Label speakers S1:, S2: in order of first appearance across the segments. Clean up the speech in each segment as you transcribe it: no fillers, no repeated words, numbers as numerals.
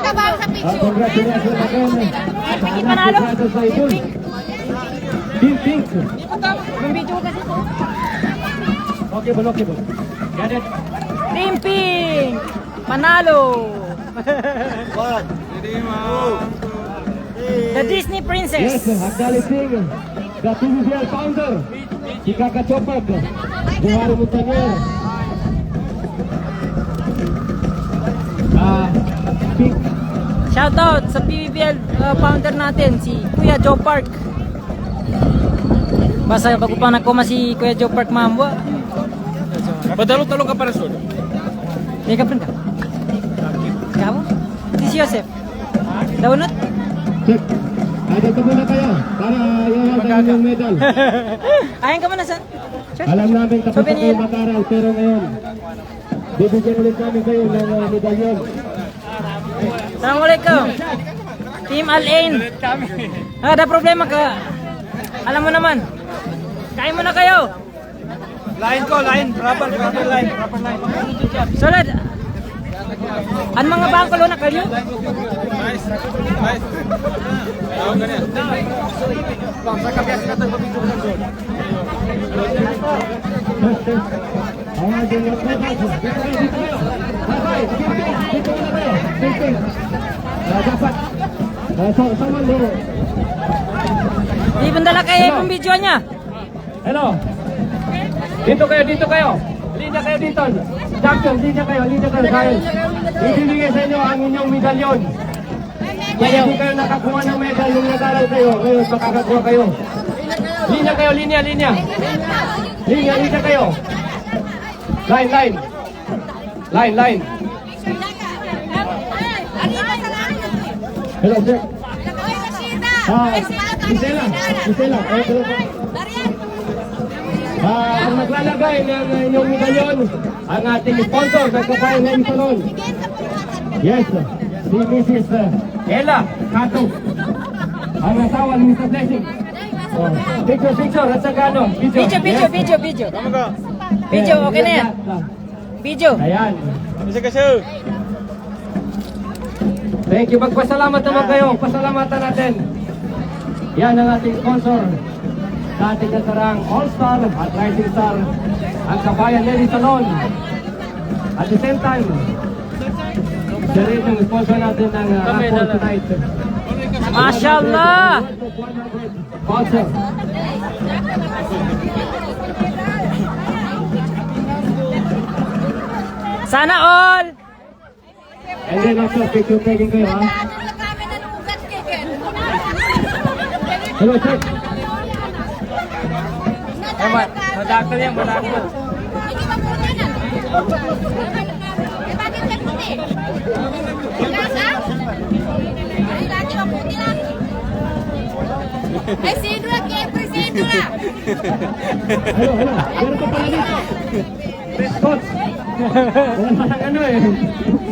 S1: nakabahan sa picture.
S2: Congratulations again.
S1: Hindi panalo.
S2: Team Pink.
S1: May video kasi po.
S2: Okay, okay. Got it.
S1: Team Pink! Panalo!
S3: One.
S1: The Disney Princess!
S2: Yes, acknowledging the PBBL founder, si Kakak Chopag, Buhari Montañer. Pink.
S1: Shoutout sa PBBL founder natin, si Kuya Joe Park. Basta bago pa nakoma si Kuya Joe Park Mambwa.
S3: Padalo-talo ka para sud.
S1: Hindi ka ka? Kamu? Si Joseph? Daunot?
S2: Check. Dito muna kayo para iawag ang medal.
S1: Ayan ka muna sa...
S2: Alam namin tapos na
S1: Souvenir.
S2: kayo mag-aral, pero ngayon, bibigyan ulit namin kayo ng medalyon.
S1: Assalamualaikum. Team Al-Ain. Ada problema ka? Alam mo naman. Kain mo na kayo.
S3: Line ko, line. Proper line.
S1: Solid. An mga bangkalo na kayo?
S3: Nice. Tawag ganyan. Bang, sa kabias ka ito, mabigyan ka doon.
S2: Ang ating medal. Dito kayo. Bye-bye. Dito muna kayo. Pink. Dapat. Sama dulu.
S1: Ibendala kayo yung video niya.
S2: Hello. Dito kayo. Linya kayo dito. Champion, linya kayo. Dahil ibibigay sa inyo ang inyong medalyon. Kung hindi kayo nakakuha ng medal, yung nag-aral kayo, ngayon makakakuha kayo. Linya kayo. Linya kayo. Line. Hello, sir. Gisela. Ang naglalagay ng inyong medalyon, ang ating sponsor, nagkapain na yung salon. Yes, si Mrs. Ella Cato. Ang asawa ni Mr. Blessing. Picture, at saka ano?
S1: Video. Video, okay na yan. Video.
S2: Ayan.
S3: Kasi.
S2: Thank you. Magpasalamat naman kayo. Pasalamatan natin. Yan ang ating sponsor sa ating nasarang All-Star at Rising Star, ang Kabayan Lady Salon. At the same time, siya rin ang sponsor natin ng raffle tonight.
S1: Mashallah!
S2: Sponsor.
S1: Sana all!
S2: And then after picture taking kayo, ha? Hello, check.
S3: Madakal yan.
S1: Eh, Sidra, Kepri, Sidra!
S2: Hello. Meron pa pala dito. Coach. Wala nang ano eh.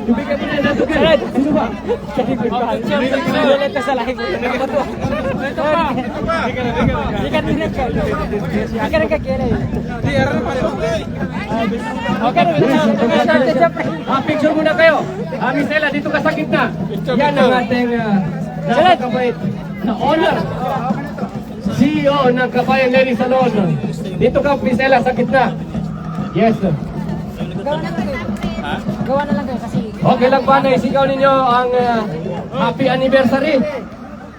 S2: Ibigay mo na yung natugan. Sino ba?
S1: Ulit ka sa live. Ito pa. Hindi ka nagkakira eh. Okay na.
S2: Picture muna kayo. Miss Ella, dito ka sa gitna. Yan ang ating napakabait na honor. CEO ng Kabayan Lady Salon. Dito ka, Miss Ella, sa gitna. Yes.
S1: Gawa na lang kayo kasi...
S2: Okay lang ba na isigaw ninyo ang happy anniversary?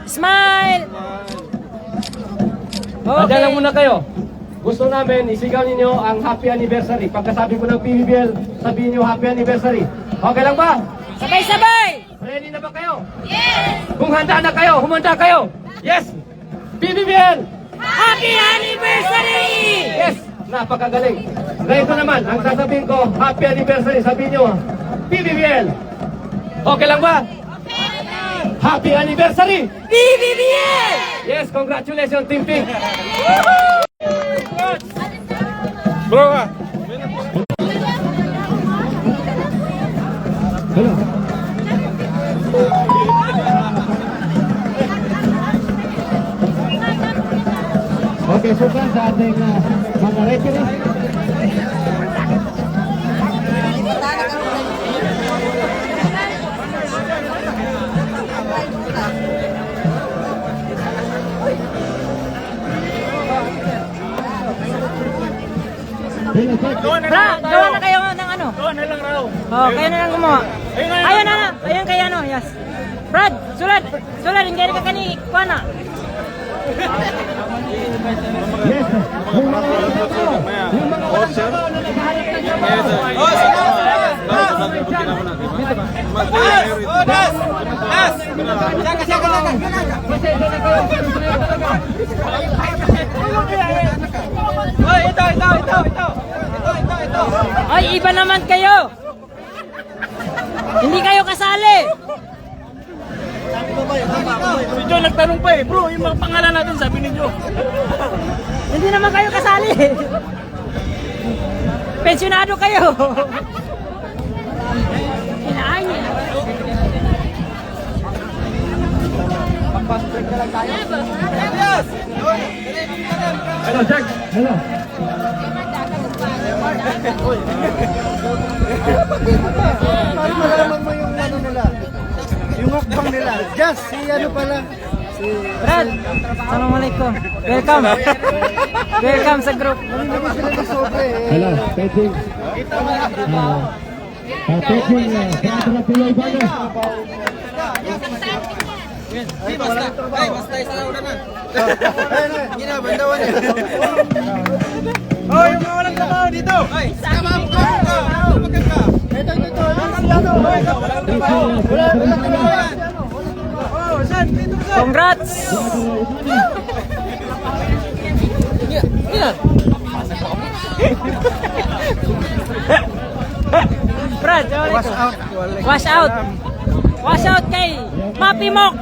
S1: Smile!
S2: Nandiyan lang muna kayo. Gusto namin isigaw ninyo ang happy anniversary. Pagkasabi ko ng PBBL, sabihin nyo happy anniversary. Okay lang ba?
S1: Sabay-sabay!
S2: Ready na ba kayo? Yes! Kung handa na kayo, humanda kayo. Yes! PBBL!
S1: Happy anniversary!
S2: Yes! Napakagaling. Ganito naman, ang sasabihin ko, happy anniversary. Sabihin nyo, PBBL. Okay lang ba? Happy anniversary!
S1: PBBL!
S2: Yes, congratulations, Team Pink.
S3: Bro,
S2: Hello. Okay, sukan sa ating mga referee.
S1: Bra, gawa na kayo ng ano?
S3: Gawa na lang raw.
S1: Oh, kayo na lang gumawa. Ayun na, ayun kay ano, yes. Brad, sulat, hindi ka kani, kuha na.
S2: Yes. Yung mga
S1: Ay, iba naman kayo. Hindi kayo kasali.
S3: Si Joe nagtanong pa eh, bro, yung mga pangalan natin sabi ni Joe.
S1: Hindi naman kayo kasali. Pensionado kayo. Inaanyi.
S2: Hello, Jack. Hello.
S4: Parang malaman mo yung ano nila. Yung mukbang nila. Just si ano pala. Si
S1: Brad, assalamualaikum. Welcome. Welcome sa group.
S4: hindi sila na sobre eh.
S2: Hello, Peting. Peting, kaya Pinoy Bagas.
S4: Gina, bandawan eh.
S3: Oh, yung mga walang trabaho dito.
S4: Ito.
S1: Congrats. Brad, wash out. Wash out kay Mapimok.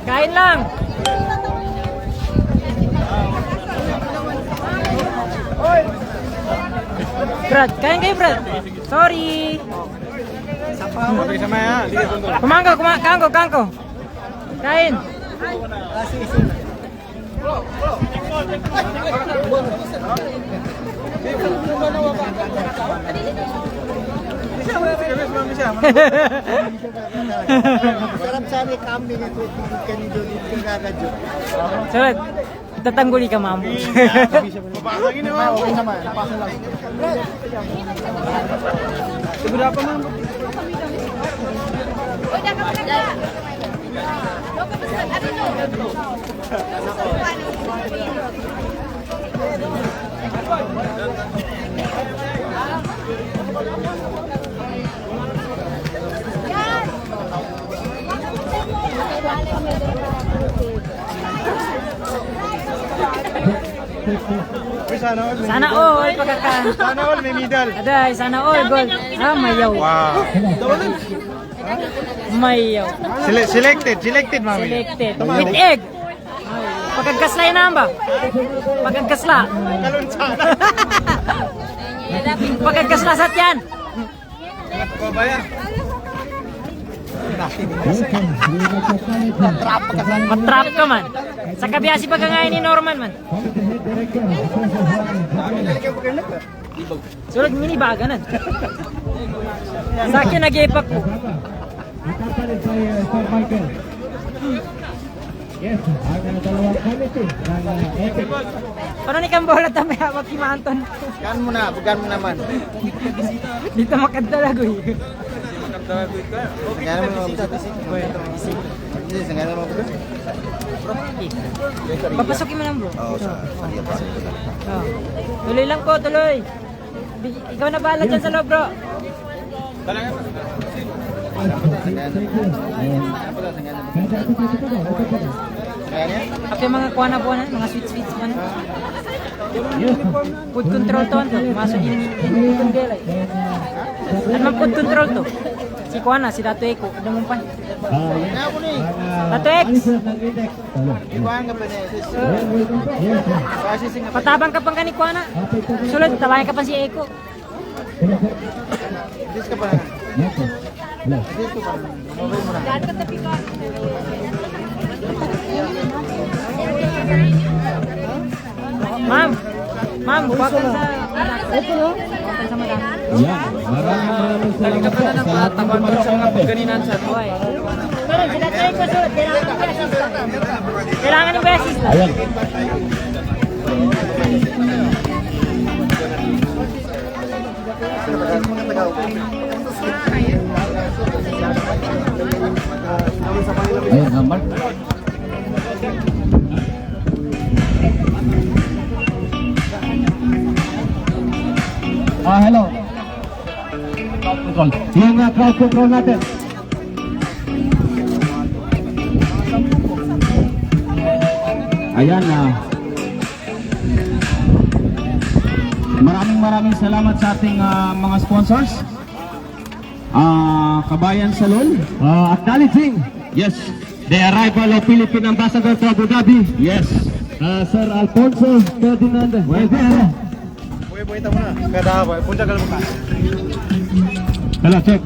S1: Kain lang. Brad, kain kayo Brad. Sorry. Kumangko, kangko. Kain.
S4: Sarap sana kambing ito. Kanino dito gagadyo.
S1: Sulat, tatangguli ka ma'am.
S3: Papasagin naman.
S4: Okay naman. Napasa lang.
S3: Sigura pa man.
S1: Sana all pagkakan.
S3: Sana all may medal.
S1: Aday, sana all gold. Ah, mayaw.
S3: Wow.
S1: Mayaw.
S3: Selected mami.
S1: Selected. With egg. Pagkagkasla yun ba? Pagkagkasla. Pagkagkasla sa tiyan.
S3: Babayan.
S1: Matrap ka man. Sa kabiyasi pagka ngayon ni Norman man. Sulat mini baganan. Sa akin nag-ipak ko.
S2: Nakapalit kay Sir Michael. Yes, ang dalawang committee ng Epic.
S1: Paano ni Kambola tamay hawak si Manton?
S4: Bugan mo naman.
S1: Dito makadalago eh.
S4: Sanggalan mo naman. Sanggalan mo naman.
S1: Papasokin mo lang bro.
S4: Oo, sa pasok ko lang.
S1: Oh. Tuloy lang po, tuloy. Ikaw na bahala dyan sa loob bro. Apa yung mga kuwana-kuwana, mga sweets man. Food control to, masuk ini food control. Ano food control to? Si kuwana, si Dato Eko, ada mumpan. Dato X,
S4: Iwan ka pa niya.
S1: patabang ka pang kani kuwana. Sulit, tabayan ka pang si Eko.
S4: Dis ka pa na. Dis ka pa na. Mabay mo na.
S1: Ma'am, buwakan sa... Ito no? Buwakan sa madami.
S2: Yan, maraming salamat po sa pagpunta sa natin.
S1: Hoy. Pero sila tayo ko sulit, kailangan ng beses. Kailangan ng beses lang.
S2: Ayan. Ayun, Mark. Hello. Control. Yung crowd control natin. Ayan na. Maraming salamat sa ating mga sponsors. Kabayan Salon. Acknowledging. Yes. The arrival of Philippine Ambassador to Abu Dhabi. Yes. Sir Alfonso Ferdinand.
S4: Buhay-buhay tamo na. Kada ako, punta ka lang muna.
S2: Hello, check.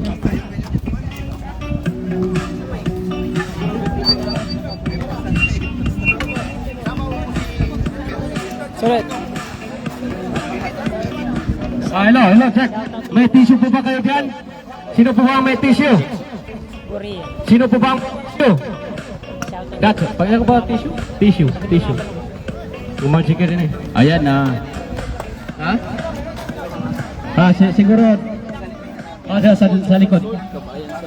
S1: Sulit.
S2: Hello, check. May tissue po ba kayo dyan? Sino po ba ang may tissue?
S1: Korea.
S2: Sino po ba ang tissue? That's it. Pagkakita ko ba tissue? Tissue. Umansin ka din eh. Ayan na. Siguro. Sa likod.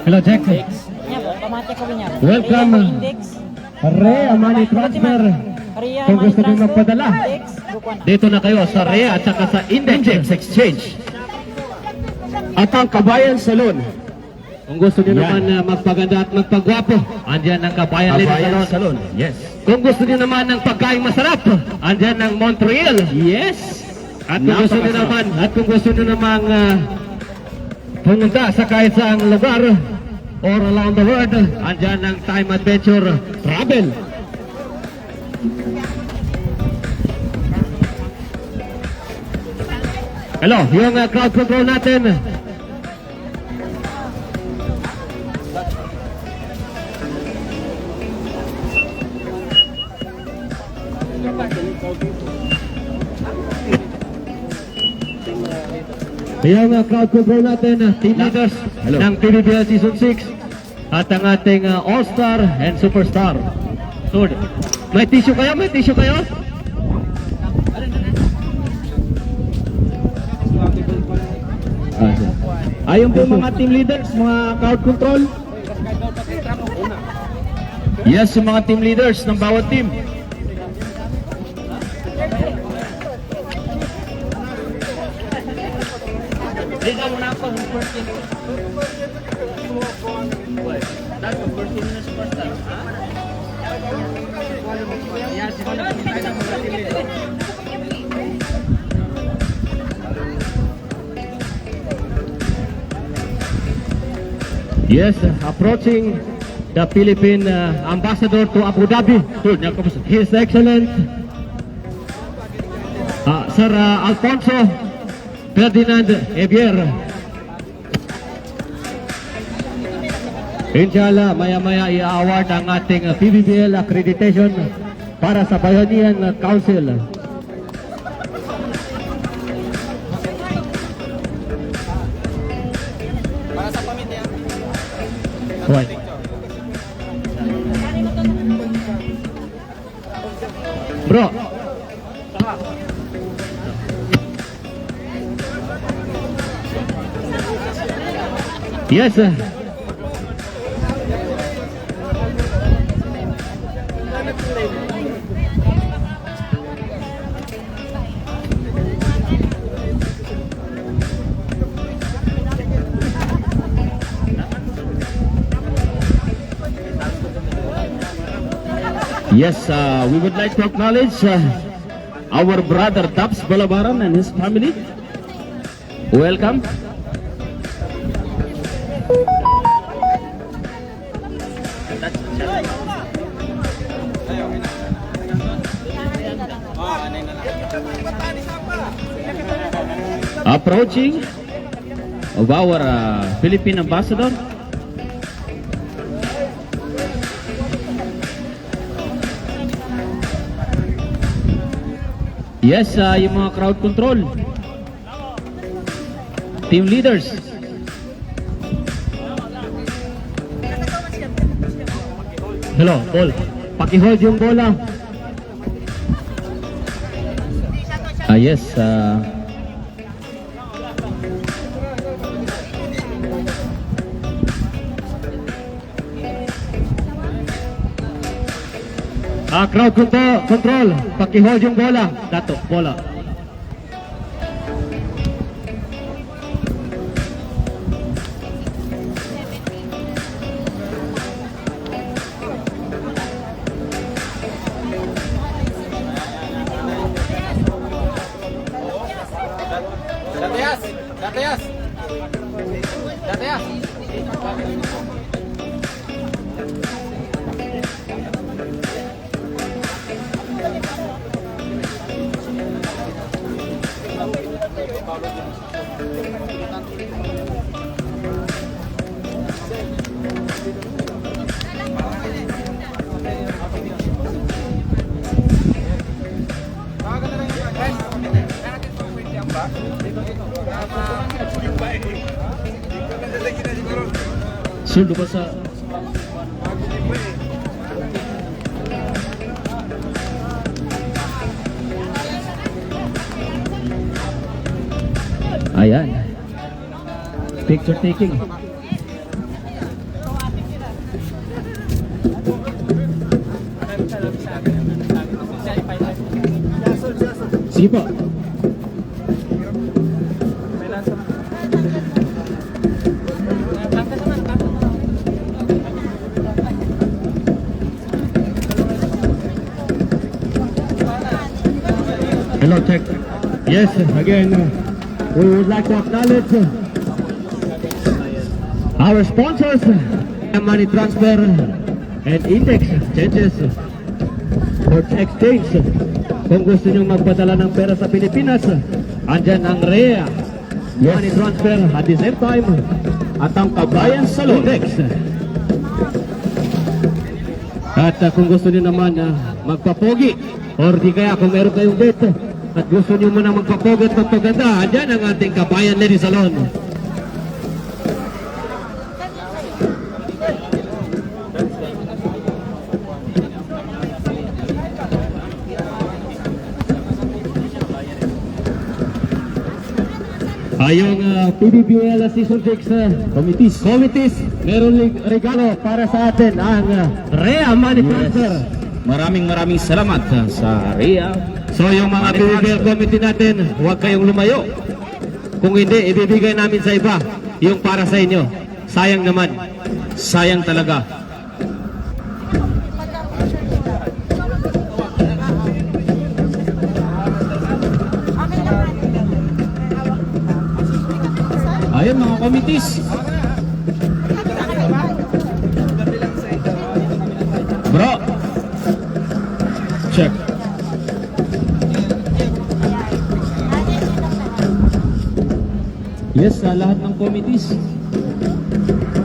S2: Hello, Jack.
S1: Niya po, pamati ko niya.
S2: Welcome.
S1: Index.
S2: Rea Money Transfer.
S1: Ria,
S2: Kung gusto nyo magpadala,
S1: Index. Bukuan.
S2: dito na kayo sa Rea at saka sa Index Exchange. At ang Kabayan Salon. Kung gusto nyo naman magpaganda at magpagwapo, andyan ang Kabayan Salon. Yes. Kung gusto nyo naman ng pagkain masarap, andyan ang Montreal. Yes. At kung gusto nyo naman pumunta sa kahit saang lugar or around the world, andyan ang Time Adventure Travel. Hello, yung crowd control natin. Yung crowd control natin, team leaders ng PBBL Season 6 at ang ating All-Star and Superstar. So, may tissue kayo? Ayun po mga team leaders, mga crowd control. Yes, yung mga team leaders ng bawat team. Yes, approaching the Philippine Ambassador to Abu Dhabi, His Excellent Sir Alfonso Ferdinand Ebier. Inshallah, maya-maya i-award ang ating PBBL accreditation para sa Bayanihan Council. Right. Bro. Yes. Yes, we would like to acknowledge our brother Dabs Balabaran and his family. Welcome. Approaching of our Philippine Ambassador. Yes, yung mga crowd control. Team leaders. Hello, ball. Paki-hold yung bola. Yes, crowd control, paki-hold yung bola. Dato, bola.
S3: Dateas! Dateas! Dateas!
S2: Sundo ba sa... Ayan. Picture taking. Sige po. Hello, check. Yes, again, we would like to acknowledge our sponsors, Money Transfer and Index Changes for Exchange. Kung gusto nyo magpadala ng pera sa Pilipinas, andyan ang REA, Money Transfer at the same time, at ang Kabayan Salon Index. At kung gusto nyo naman magpapogi, or di kaya kung meron kayong date, at gusto nyo muna magpapogi at magpaganda, andyan ang ating Kabayan Lady Salon. Yung PBBL Season 6 committees, meron regalo para sa atin ang REA Money Transfer.
S5: Maraming salamat sa REA.
S2: So yung mga PBBL committee natin, huwag kayong lumayo. Kung hindi, ibibigay namin sa iba yung para sa inyo. Sayang naman.
S5: Sayang talaga. Ayun mga committees. Bro. Check. Yes, sa lahat ng committees.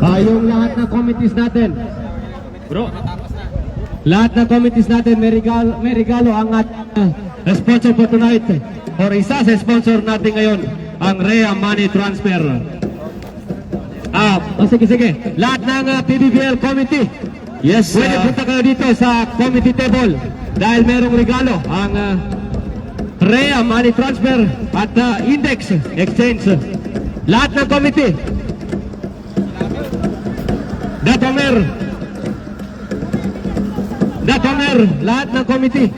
S2: Yung lahat ng committees natin.
S5: Bro.
S2: Lahat ng committees natin may regalo ang sponsor for tonight. Or isa sa sponsor natin ngayon, ang REA Money Transfer. Sige. Lahat ng PBBL committee,
S5: Yes,
S2: pwede punta kayo dito sa committee table dahil merong regalo ang REA Money Transfer at Index Exchange. Lahat ng committee. Datomer, lahat ng committee.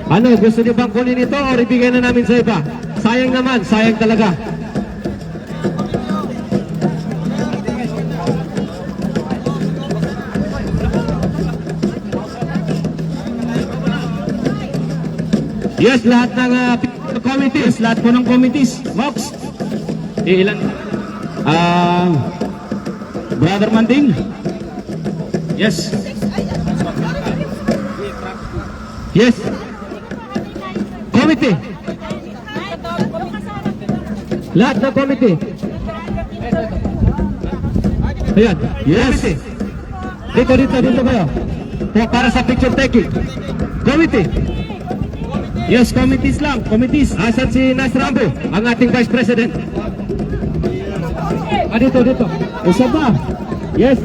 S2: Ano, gusto niyo bang kunin ito o ibigay na namin sa iba? Sayang naman, sayang talaga. Yes, lahat ng committees, lahat po ng committees. Mox,
S5: ilan? Brother Manding. Yes.
S2: yes. Committee. Lahat ng committee. Ayan.
S5: Yes.
S2: Committee. Dito kayo. Para sa picture taking. Committee.
S5: Yes, committees lang. Committees.
S2: Asan si Nas Rambo, ang ating Vice President? Dito. Isa ba? Yes.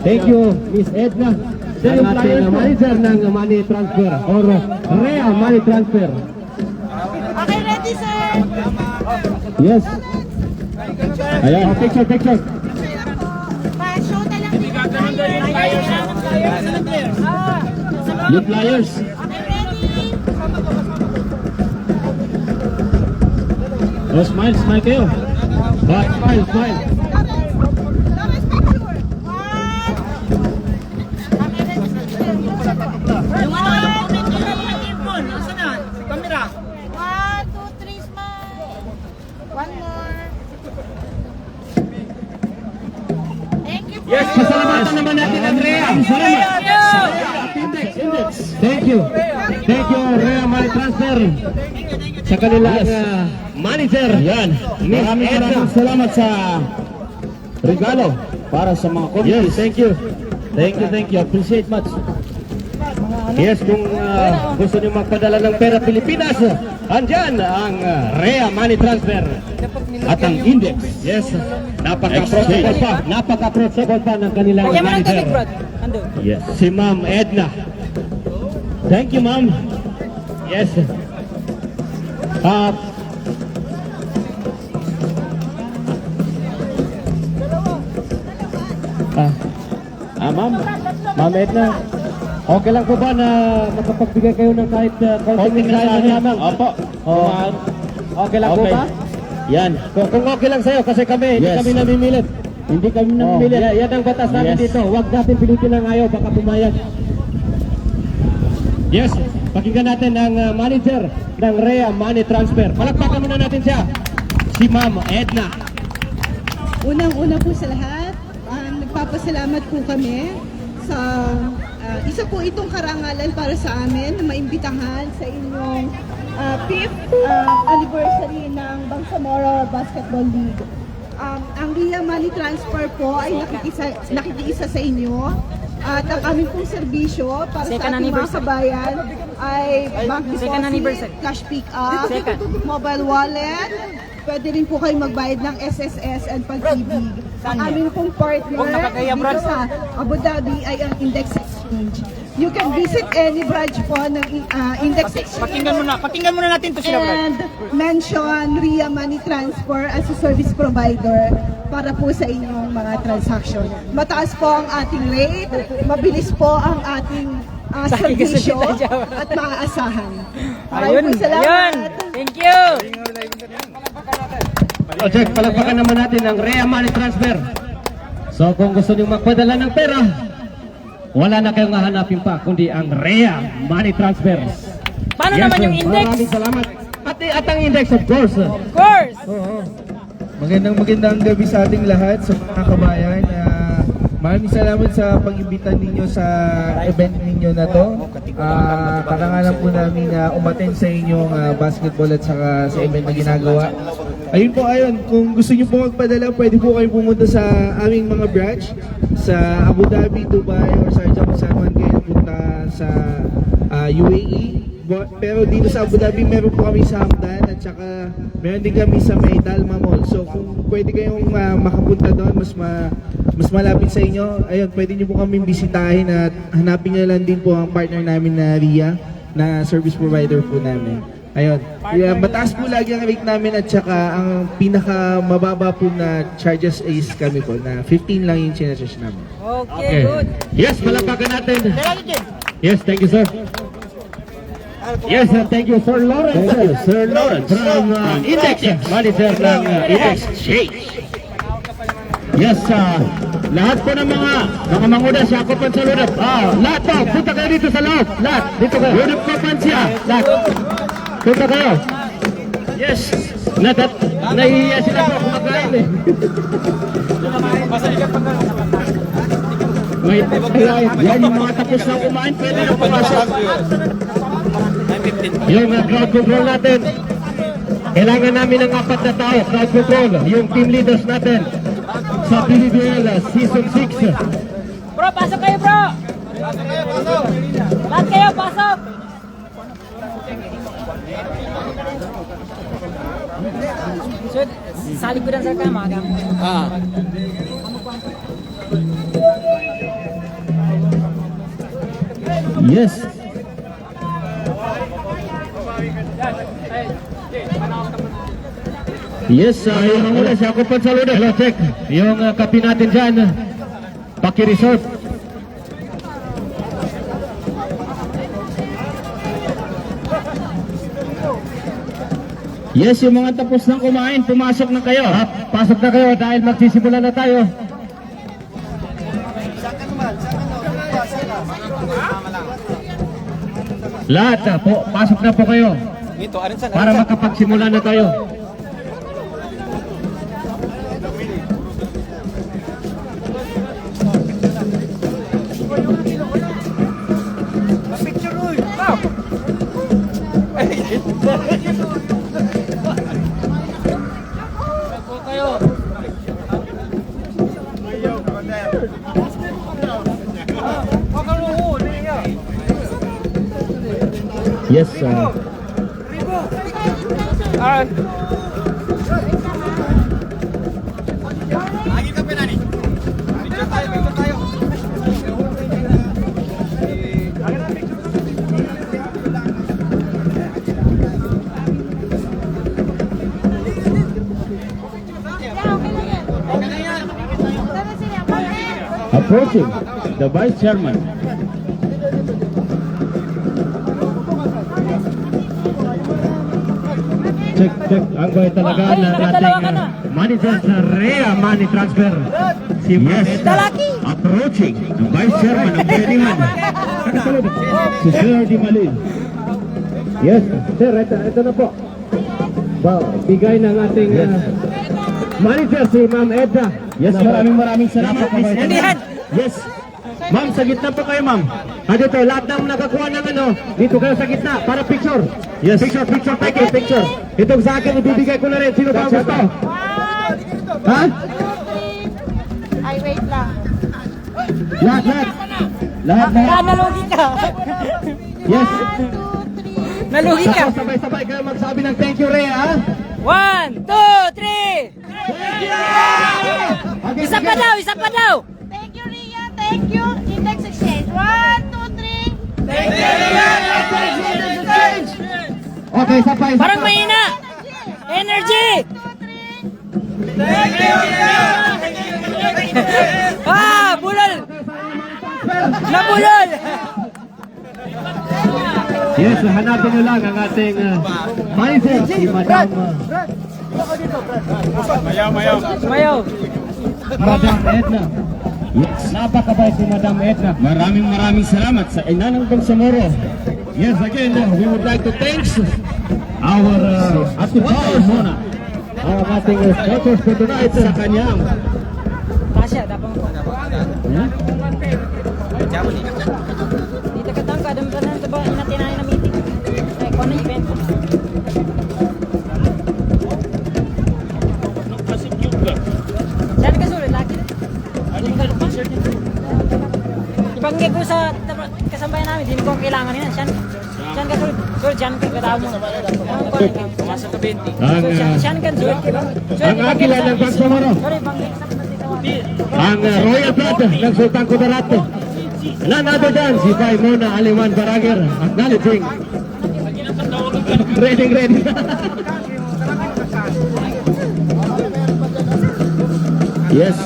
S2: Thank you, Miss Edna. Siya yung manager ng money transfer or Rhea money transfer.
S6: Okay, ready, sir?
S2: Yes. Ayan, picture.
S6: Pa-show na lang.
S5: Yung flyers.
S6: Okay, ready?
S5: Oh, smile kayo.
S2: But smile.
S6: Lawrence, picture. Yung ano,
S1: Kamera.
S6: 1, 2, 3, smile. One more. Thank you po.
S2: Yes, pasalamatan naman natin ang Rhea. Thank you, Rhea money transfer. Sa kanilang manager.
S5: Yan. Maraming salamat sa regalo para sa mga committees.
S2: Yes, thank you.
S5: Thank you. Appreciate much.
S2: Yes, kung gusto niyo magpadala ng pera Pilipinas, andyan ang Rhea money transfer.
S5: At ang index.
S2: Yes, napaka-approachable pa ng kanilang
S1: Lagyan mo ng
S2: manager.
S1: tubig, bro. Ando.
S2: Yes, si Ma'am Edna. Thank you, Ma'am. Yes. Ma'am Edna, okay lang po ba na makapagbigay kayo ng kahit konting mensahe lamang?
S5: Opo.
S2: Okay lang po
S5: Okay.
S2: ba?
S5: Yan.
S2: Kung okay lang sa'yo, kasi kami, hindi
S5: Yes.
S2: kami namimilit. Hindi kami namimilit. Yan ang batas namin
S5: Yes.
S2: dito. Huwag natin pilitin ang ayaw, baka pumayag. Yes, pakinggan natin ang manager ng Rhea Money Transfer. Palakpakan muna natin siya. Si Ma'am Edna.
S7: Unang-una po sa lahat, nagpapasalamat po kami sa isa po itong karangalan para sa amin na maimbitahan sa inyong 5th anniversary ng Bangsamoro Basketball League. Ang Rhea Money Transfer po ay nakikiisa sa inyo at ang aming pong serbisyo para sa
S1: Second
S7: ating mga
S1: anniversary.
S7: kabayan ay bank
S1: Second anniversary.
S7: deposit, cash pick up,
S1: Second.
S7: mobile wallet, pwede rin po kayo magbayad ng SSS and pag-ibig. Ang aming pong partner
S1: Huwag nakakaya,
S7: dito
S1: Brad.
S7: sa Abu Dhabi ay ang Index Exchange. You can visit any branch po ng Index Exchange
S1: Pakinggan muna natin to sila, bro.
S7: and mention Rhea Money Transfer as a service provider para po sa inyong mga transaction. Mataas po ang ating rate, mabilis po ang ating
S1: Sabi ko sa
S7: serbisyo
S1: kita, Jawa.
S7: at maaasahan.
S1: Ayun,
S7: Maraming po salamat.
S1: ayun. Thank you.
S2: O check, palagpakan naman natin ang Rhea Money Transfer. So kung gusto nyo magpadala ng pera, wala na kayong hahanapin pa, kundi ang Rhea Money Transfer.
S1: Paano naman yung index?
S2: Maraming salamat. At ang index, of course.
S1: Of course.
S4: Magandang gabi sa ating lahat, sa mga kabayan. Maraming salamat sa pag-imbita ninyo sa event ninyo na to. Karangalan po namin na umattend sa inyong basketball at saka sa event na ginagawa. Ayun, kung gusto niyo po magpadala, pwede po kayo pumunta sa aming mga branch sa Abu Dhabi, Dubai, or Sharjah kung saan man kayo napunta sa UAE. Pero dito sa Abu Dhabi, meron po kami sa Hamdan at saka meron din kami sa May Dalma Mall. So kung pwede kayong makapunta doon, mas malapit sa inyo, ayun, pwede niyo po kami bisitahin at hanapin niyo lang din po ang partner namin na Rhea, na service provider po namin. Ayun, mataas po lagi ang rate namin at saka ang pinaka mababa po na charges is kami po, na 15 lang yung charges namin.
S1: Okay, good.
S2: Yes, palagpakan natin. Yes, thank you, sir. Yes, thank you, Sir Lawrence.
S5: Thank you, Sir Lawrence.
S2: From Index, manager ng Index Exchange. Yes, lahat po ng mga mangudas, ako pa sa loob. Lahat po, punta kayo dito sa loob. Lahat, dito kayo. Loob po pansya. Lahat. Punta kayo. Yes. Nahihiya sila po kumakain eh. Yan yung mga tapos na kumain, pwede na pumasok. Yung crowd control natin. Kailangan namin ng 4 na tao, crowd control. Yung team leaders natin sa PBBL Season 6.
S1: Bro, pasok kayo, bro. Lahat kayo, pasok. So, sa likudan sa kama,
S5: Yes. Yes, yung mangula siya ako pa sa lunes. Hello, check. Yung kape natin dyan, paki-resort. Yes, yung mga tapos nang kumain, pumasok na kayo. Pasok na kayo dahil magsisimula na tayo. Lahat po, pasok na po kayo. Para makapagsimula na tayo. Yes, approaching the Vice Chairman. Check. Ang bay talaga
S1: Ay,
S5: na
S1: nakadalawa ka
S5: ating
S1: na.
S5: manager sa Rhea Money Transfer. Si
S1: Dalaki.
S5: approaching the Vice Chairman ng Bediman. Si Sir Di Malin. Yes, sir, ito na po. Bigay ng ating manager si Ma'am Edna. Yes, maraming salamat.
S1: Nandihan.
S5: Yes. Ma'am, sa gitna po kayo, ma'am. Dito, lahat ng nakakuha ng dito kayo sa gitna, para picture. Yes. Picture, picture. Itong sa akin, ibibigay ko na rin. Sino ba ang gusto? Ha?
S6: Ay, wait lang.
S5: Lahat.
S1: Nalugi ka.
S5: Yes.
S6: 1, 2, 3.
S1: Nalugi ka.
S5: Sabay-sabay kayo magsabi ng thank you, Rhea, ha?
S1: 1, 2, 3.
S5: Okay,
S1: Isa
S5: sige.
S1: pa daw.
S6: Thank you, Ria. Thank you. Index Exchange. 1, 2, 3.
S5: Okay, isa pa.
S1: Parang mahina. Energy.
S6: 1, 2, 3.
S1: Bulol. Nabulol.
S5: Yes, hanapin nyo lang ang ating manager, si Madam
S1: Mayaw.
S5: Madam Edna. Yes, napakabay si Madam Edna. Maraming salamat sa ina ng Bangsamoro. Yes, again, we would like to thank our Ate Paul Mona, ang ating sponsors for tonight sa kanyang.
S1: Tasya, dapat mo. Dito ka tangka, dami pa na ba inatinahin na meeting. Ay, kung ano event. Saan ka sulit? Laki na? Ibangge ko sa kasambayan namin, hindi ko kailangan yan. Saan ka sulit? Sulit, saan ka katao mo. Masa ka 20. Saan ka sulit?
S5: Ang akila ng Bangsamoro.
S1: Sorry, bangge.
S5: Ang Royal Blood ng Sultan Kudarat. None other than si Pai Mona Aliman Barager, acknowledging. Ready. Yes.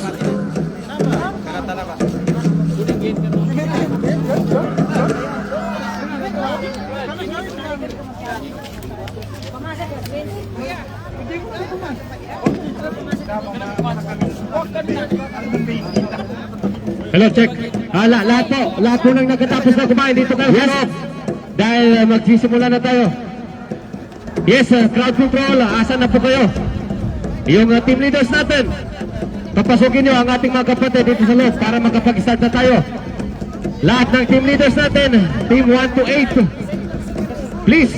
S5: Hello, check. Lahat po nang nagkatapos na kumain dito kayo sa loob. Dahil magsisimula na tayo. Yes, crowd control, asan na po kayo? Yung team leaders natin, papasukin nyo ang ating mga kapatid dito sa loob para makapag-start na tayo. Lahat ng team leaders natin, team 1 to 8, please,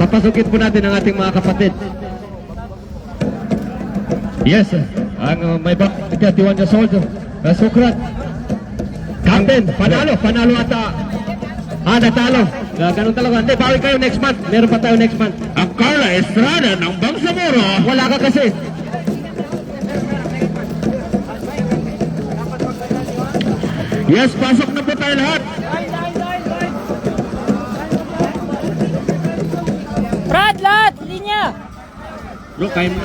S5: papasukin po natin ang ating mga kapatid. Yes, ang may 31 years old, Sukrat. Captain, panalo ata. Natalo. Ganun talaga. Hindi, bawi kayo next month. Meron pa tayo next month. Ang Carla Estrada ng Bangsamoro. Wala ka kasi. Yes, pasok na po tayo lahat.
S1: lahat! Linya!
S5: Bro, kain mo.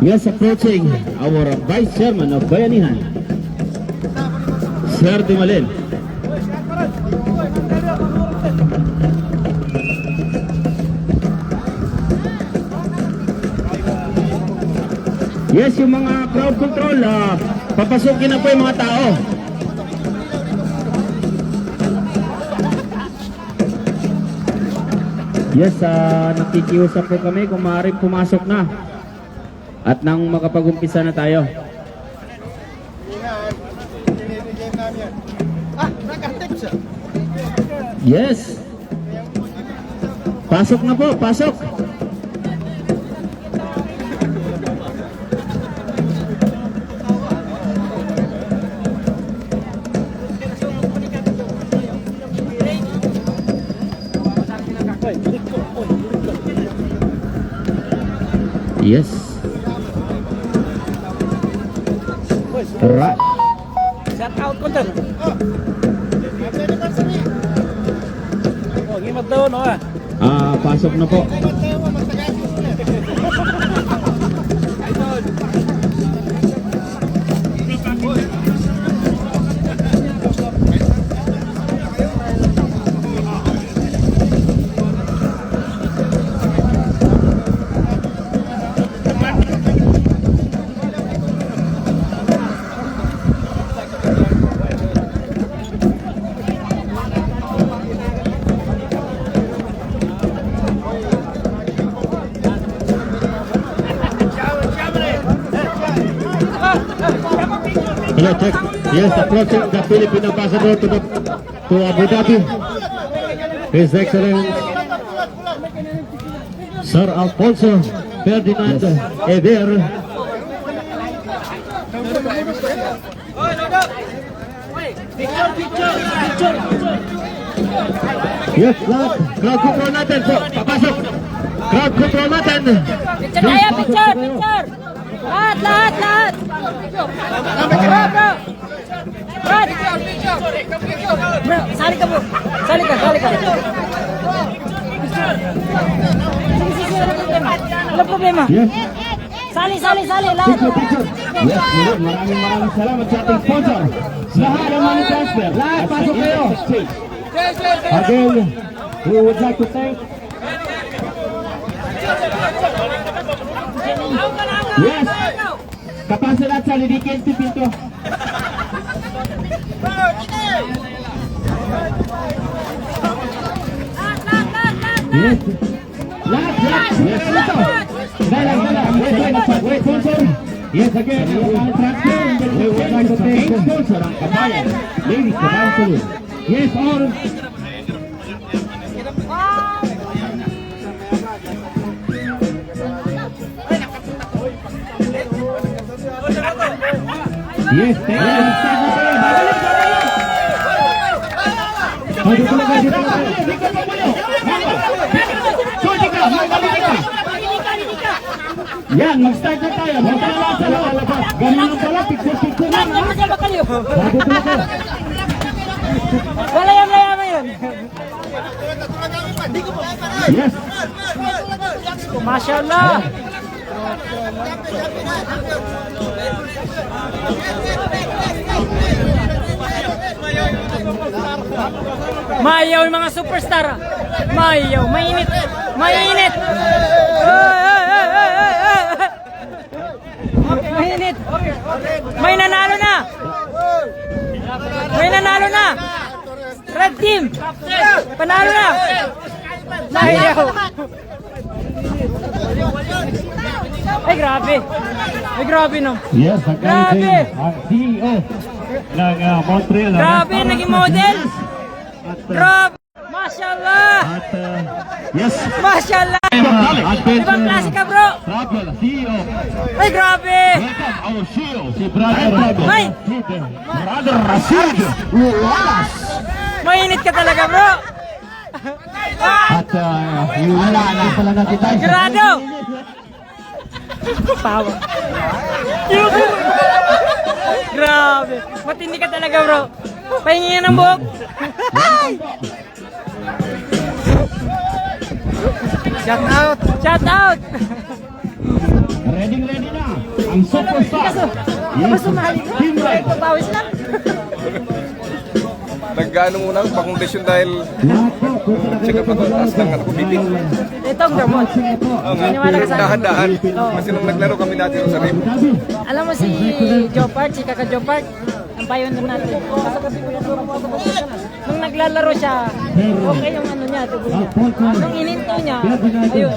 S5: Yes, approaching our Vice Chairman of Bayanihan, Sir Dimalin. Yes, yung mga crowd control, papasukin na po yung mga tao. Yes, nakikiusap po kami kung maaaring pumasok na. At nang makapag-umpisa na tayo. Yes. Pasok na po, pasok. Yes. Right.
S1: Shout out ko dyan. Oh, gimat daw, no?
S5: Pasok na po. Hello, check. Yes, approaching the Philippine ambassador to Abu Dhabi. His Excellency Sir Alfonso Ferdinand Eder. Yes, crowd control natin po. Papasok. Crowd control natin.
S1: Picture tayo, picture, picture! Lahat! Bro! Bro, sali ka bro! Sali ka! Sige, walang problema.
S5: Yes.
S1: Sali, lahat!
S5: Yes, maraming salamat sa ating sponsor. Lahat ng money transfer. Lahat, pasok kayo. Again, we would like to thank. Yes. Kapansin lahat sa lidikin si Pinto. Yes. Lahat. Yes. Dala. Wait, sponsor. Yes, again, we would like to thank sponsor ang Kabayan. Ladies, Kabayan Salud. Yes, all. Yes, thank you. Yan, mag-start na tayo. Magtala sa lalabas. Ganun lang pala, picture lang.
S1: Wala yaman yun.
S5: Yes.
S1: Mashallah. Mayaw yung mga superstar. Mayaw, mainit. Mainit. May nanalo na. Red team. Panalo na. Mayaw. Ay, grabe. Ay, grabe no.
S5: Yes, ang
S1: Grabe.
S5: CEO ng Montreal.
S1: Grabe, naging model. Grabe. Mashallah!
S5: At yes,
S1: Mashallah!
S5: Adventure
S1: Ibang klase ka, bro!
S5: Travel, CEO.
S1: Ay, grabe!
S5: Welcome our CEO, si Brother
S1: Ay!
S5: Brother Rashid Wallace.
S1: Mainit ka talaga, bro!
S5: At wala na pala natin tayo.
S1: Grado! Pawa. Grabe. Matindi ka talaga, bro. Pahingi ng buhok. Ay!
S3: Shout out!
S1: Shout out!
S5: Ready na ang superstar.
S1: Mas umahali ko. Ito, pawis lang.
S3: Nag-ano muna, pang-kondisyon dahil check up na to, taas ng kubitin.
S1: Ito ang gamot. Maniwala ka sa akin.
S3: Dahan-dahan. Kasi nung naglaro kami dati sa rim,
S1: Alam mo si Jopart, si Kaka Jopart, ang pioneer natin. Nung naglalaro siya, okay yung ano niya, tubo niya. Nung ininto niya, ayun.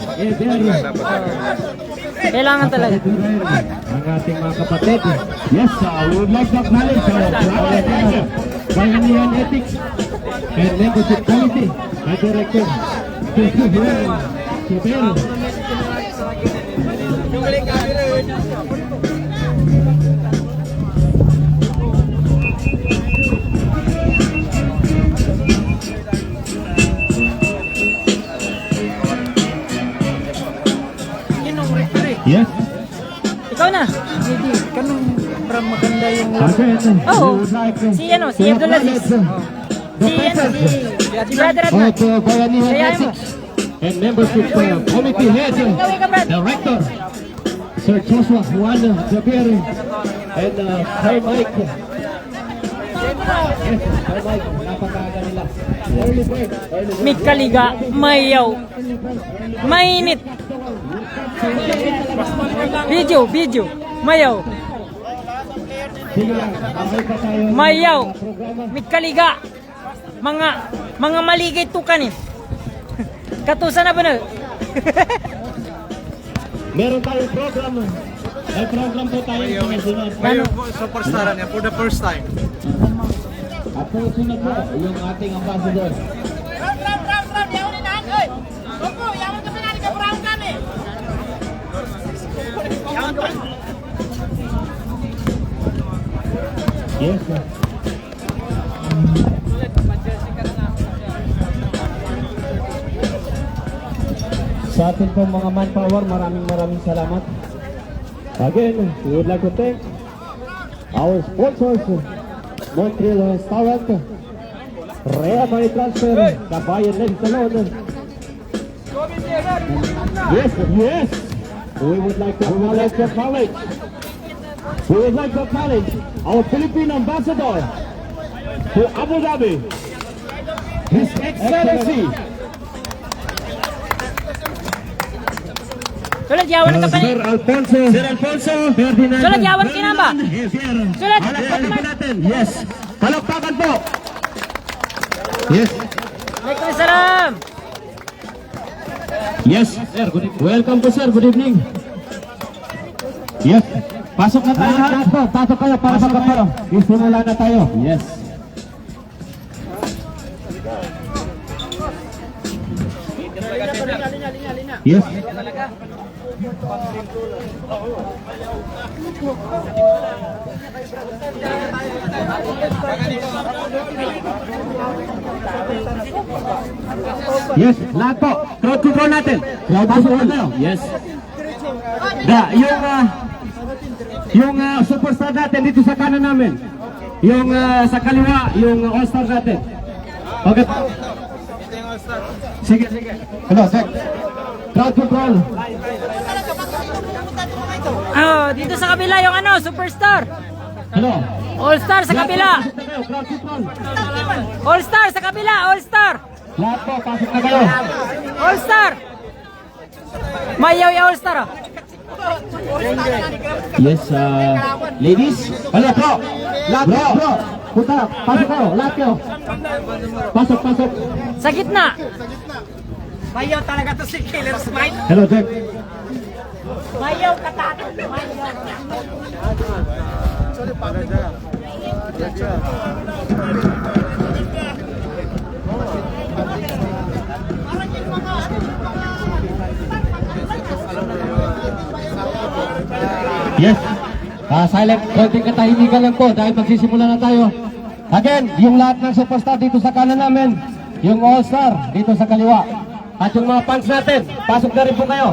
S1: Kailangan talaga.
S5: Ang ating mga kapatid. Yes, we would like to acknowledge Bayanihan Ethics and Membership Committee at Director Sibero. Yes.
S1: Ikaw na. Hindi. Kanong maganda yung...
S5: Again,
S1: Oo.
S5: we would like to
S1: Si ano, si Abdulaziz. Si ano, si Brother Adnan.
S5: of Bayanihan
S1: Kaya mo.
S5: Ethics and Membership Committee Head,
S1: Ikaw ka, Brad.
S5: Director Sir Joshua Juan Javier and Sir Mike. Yes, Sir Mike, napakaga nila. Early bird,
S1: Mikaliga, mayaw. Mainit. Video. Mayaw.
S5: Sige lang, okay pa tayo.
S1: Mayaw. Mikaliga. Mga maligay tukan eh. Katusa na ba na?
S5: Meron tayong program. May program po tayo sa sunod.
S1: Ano?
S3: superstar niya for the first time.
S5: At po sunod po, yung ating ambassador.
S6: Ram, yawan na oy. Opo, yawan ka pinali ka brown kami.
S5: Yes, sir. Sa atin pong mga manpower, maraming salamat. Again, we would like to thank our sponsors, Montreal Restaurant, Rhea Money Transfer, Kabayan Lens Salon. Yes. We would like to acknowledge our Philippine Ambassador to Abu Dhabi, His Excellency.
S1: Sulat yawan ka pa ni.
S5: Sir Alfonso Ferdinand.
S1: Sulat yawan kinamba. Sulat.
S5: Palakpakan natin. Yes. Palakpakan po. Yes.
S1: Waalaikumsalam.
S5: Yes, sir. Welcome po, sir. Good evening. Yes. Pasok na tayo lahat po. Pasok kayo para magkaparo. Isimula na tayo. Yes. Yes. Yes, lahat po. Crowd control natin. Crowd control tayo. Yes. Yung superstar natin dito sa kanan namin. Yung sa kaliwa, yung all-star natin. Okay. Sige. Hello, check. Crowd control.
S1: Oh, dito sa kabila yung ano, superstar.
S5: Hello.
S1: All-star sa kabila.
S5: Crowd control.
S1: All-star sa kabila, all-star.
S5: Lahat po, pasok na kayo.
S1: All-star. Mayaw yung all-star oh.
S5: Yes, ladies. Hello, bro. Lahat bro. Punta, pasok kayo. Lahat kayo. Pasok.
S1: Sa gitna.
S3: Mayaw talaga to si Killer Smile.
S5: Hello, Jack.
S1: Mayaw katata. Mayaw.
S5: Yes. Silent, konting katahimikan lang po dahil magsisimula na tayo. Again, yung lahat ng superstar dito sa kanan namin, yung all-star dito sa kaliwa. At yung mga fans natin, pasok na rin po kayo.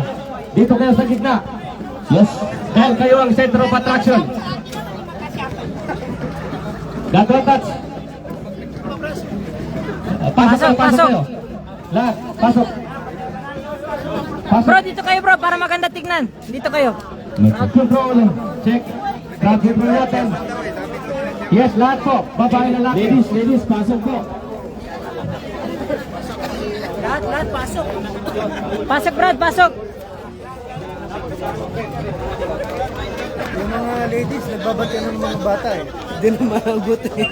S5: Dito kayo sa gitna. Yes. Dahil kayo ang center of attraction. Gagawin touch. Pasok kayo. Lahat, pasok.
S1: Bro, dito kayo bro, para maganda tignan. Dito kayo.
S5: Crowd control, check. Crowd control natin. Yes, lahat po. Babae na lahat. Ladies, pasok po.
S1: Lahat, pasok. Pasok, Brad, pasok.
S8: Yung mga ladies, nagbabati ng mga bata eh. Hindi na malagot eh.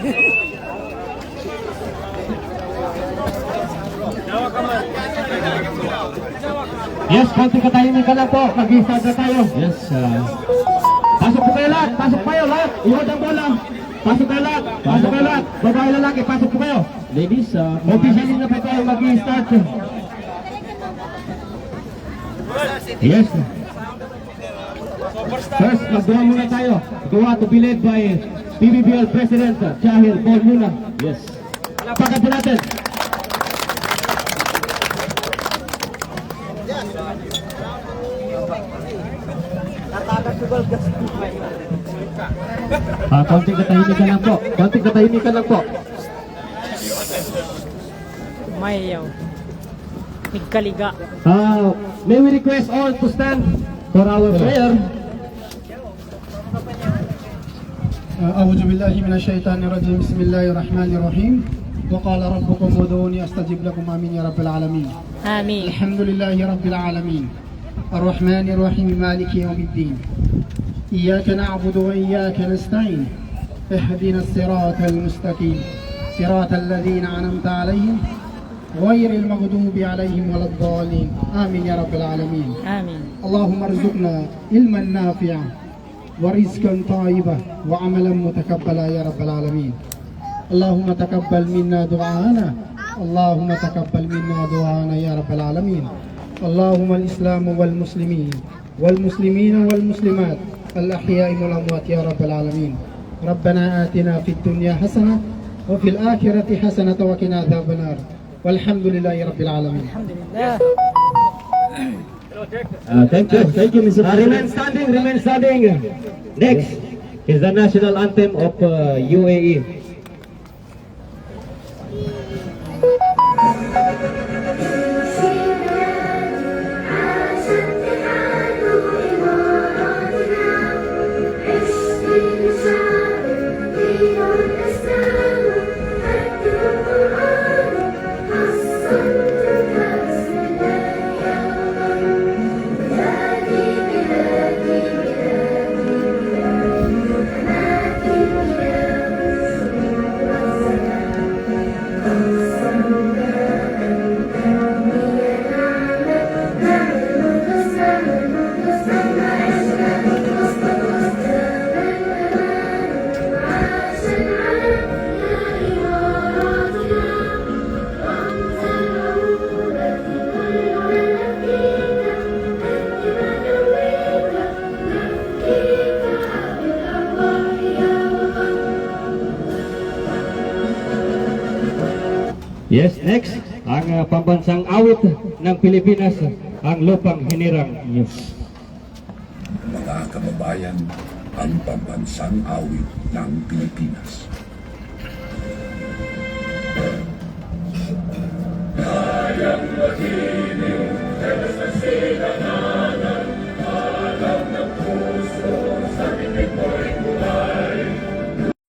S5: Yes, konti katahimikan lang po. Mag-i-start na tayo. Yes. Pasok po kayo lahat. Pasok kayo lahat. Iwad ang bola. Pasok kayo lahat. Pasok kayo lahat. Babae lalaki. Pasok po kayo. Ladies, officially na po tayo mag-i-start. Yes. First, magduha muna tayo. Duha to be led by PBBL President Jahir Paul muna. Yes. Palapakan po natin. Konting katahimikan lang po. Konting katahimikan lang po.
S1: Mayaw. Nagkaliga.
S5: May we request all to stand for our prayer.
S8: أعوذ بالله من الشيطان الرجيم بسم الله الرحمن الرحيم وقال ربكم ادعوني أستجب لكم آمين يا رب العالمين
S1: Amin.
S8: الحمد لله رب العالمين الرحمن الرحيم مالك يوم الدين إياك نعبد وإياك نستعين اهدنا الصراط المستقيم صراط الذين أنعمت عليهم غير المغضوب عليهم ولا الضالين آمين يا رب العالمين
S1: Amin.
S8: اللهم ارزقنا علما نافعا ورزقا طيبا وعملا متقبلا يا رب العالمين اللهم تقبل منا دعاءنا اللهم تقبل منا دعاءنا يا رب العالمين اللهم الإسلام والمسلمين والمسلمات الأحياء والأموات يا رب العالمين ربنا آتنا في الدنيا حسنة وفي الآخرة حسنة وقنا عذاب النار والحمد لله رب العالمين
S1: Alhamdulillah.
S5: Thank you, Mr. Remain standing. Next is the national anthem of UAE. Yes, next, ang pambansang awit ng Pilipinas, ang Lupang Hinirang. Yes.
S9: Mga kababayan, ang pambansang awit ng Pilipinas. Kayang mahinig, sa sinananan, alam ng puso, sa bibig mo'y buhay.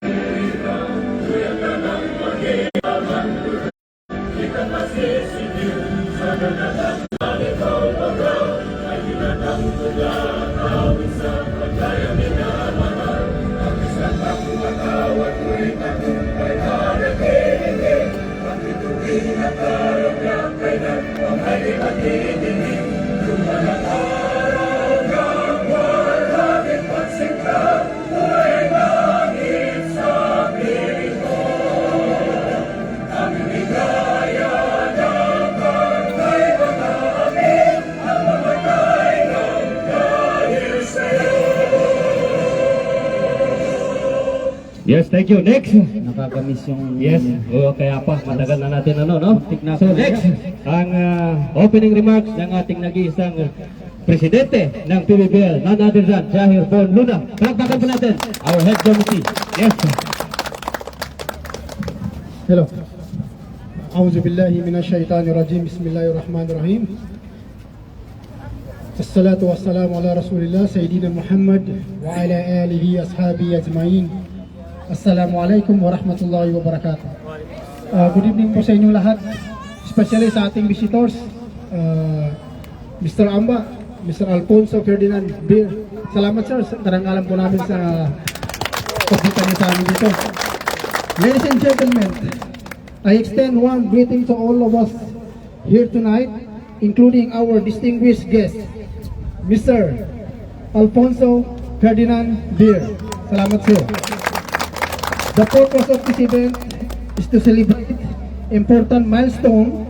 S9: Hirang, tuyang na ng magyaman, kita masisigil, sa nanatang ikaw pagaw, ay ginatang tula, kawin sa pagkaya minamahal. Ang isang at mo'y tagumpay, hanakinig, ang ituwin at karapyang kailan, ang ay
S5: Yes, thank you. Next.
S2: Nakakamiss yung...
S5: Yes, kaya pa, matagal na natin So next, ang opening remarks ng ating nag-iisang presidente ng PBBL, none other than Jahir Bon Luna. Palakpakan po natin, our head committee. Yes.
S8: Hello. أعوذ بالله من الشيطان الرجيم بسم الله الرحمن الرحيم الصلاة والسلام على رسول الله سيدنا محمد وعلى آله أصحابه أجمعين السلام عليكم ورحمة الله وبركاته. Good evening po sa inyong lahat, especially sa ating visitors, Mr. Amba, Mr. Alfonso Ferdinand Beer. Salamat sir, karangalan po namin sa pagbita niyo sa amin dito. Ladies and gentlemen, I extend warm greeting to all of us here tonight, including our distinguished guest, Mr. Alfonso Ferdinand Beer. Salamat sir. The purpose of this event is to celebrate important milestone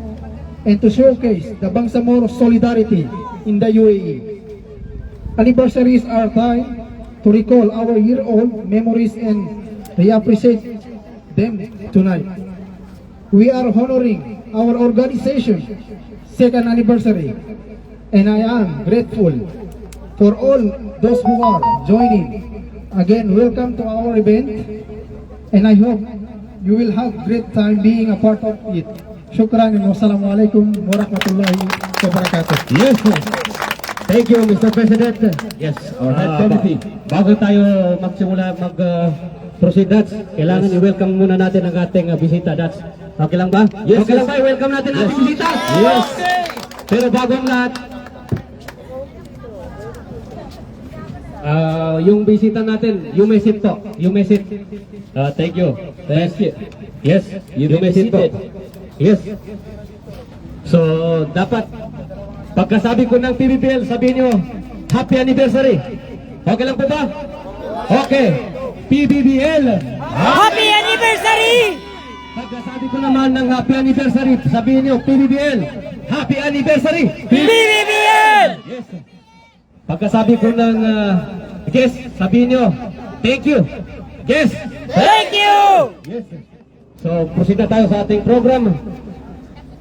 S8: and to showcase the Bangsamoro solidarity in the UAE. Anniversaries are time to recall our year-old memories and reappreciate them tonight. We are honoring our organization's second anniversary, and I am grateful for all those who are joining. Again, welcome to our event, and I hope you will have great time being a part of it. Shukran and wassalamualaikum warahmatullahi wabarakatuh.
S5: Yes, thank you, Mr. President. Yes, our head committee. Bago tayo magsimula proceed, Dats, kailangan i-welcome muna natin ang ating bisita, Dats. Okay lang ba?
S2: Yes,
S5: okay lang ba? I-welcome natin ang ating bisita?
S2: Yes.
S5: Pero bago ang lahat, yung bisita natin, you may sit po. You may sit. Thank you. Thank you. Yes, you may sit po. Yes. So, dapat, pagkasabi ko ng PBBL, sabihin nyo, happy anniversary. Okay lang po ba? Okay. PBBL.
S1: Happy anniversary!
S5: Pagkasabi ko naman ng happy anniversary, sabihin nyo, PBBL. Happy anniversary.
S1: PBBL!
S5: Yes. Pagkasabi ko ng guest, sabihin nyo, thank you. Guest.
S1: Thank you!
S5: Yes. So, proceed na tayo sa ating program.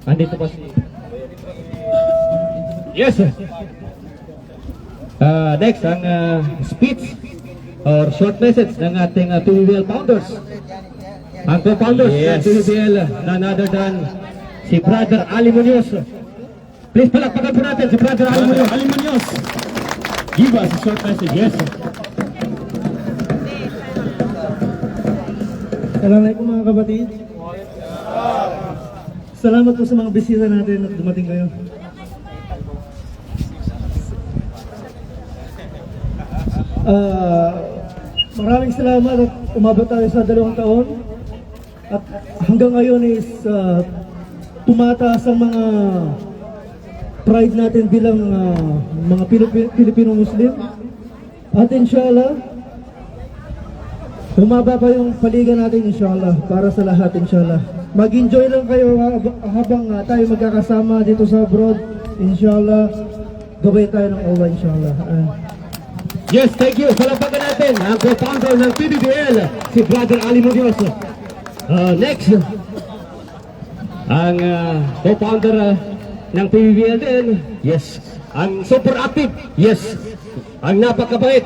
S5: Andito pa si... Yes. Next, ang speech or short message ng ating PBBL founders. Ang co-founders ng PBBL, none other than si Brother Ali Munoz. Please palakpakan po natin si Brother Ali Munoz. Ali Munoz, give us a short message. Yes.
S10: Assalamualaikum mga kapatid. Salamat po sa mga bisita natin at dumating kayo. Maraming salamat at umabot tayo sa 2 taon. At hanggang ngayon is tumataas ang mga pride natin bilang mga Pilipino Muslim. At inshallah, humaba pa yung paligan natin inshallah, para sa lahat inshallah. Mag-enjoy lang kayo habang tayo magkakasama dito sa abroad. Inshallah, gabay tayo ng Allah inshallah.
S5: Yes, thank you. Palakpakan natin ang co-founder ng PBBL, si Brother Ali Munoz. Next, ang co-founder ng PBBL din, yes, ang super active, yes, ang napakabait,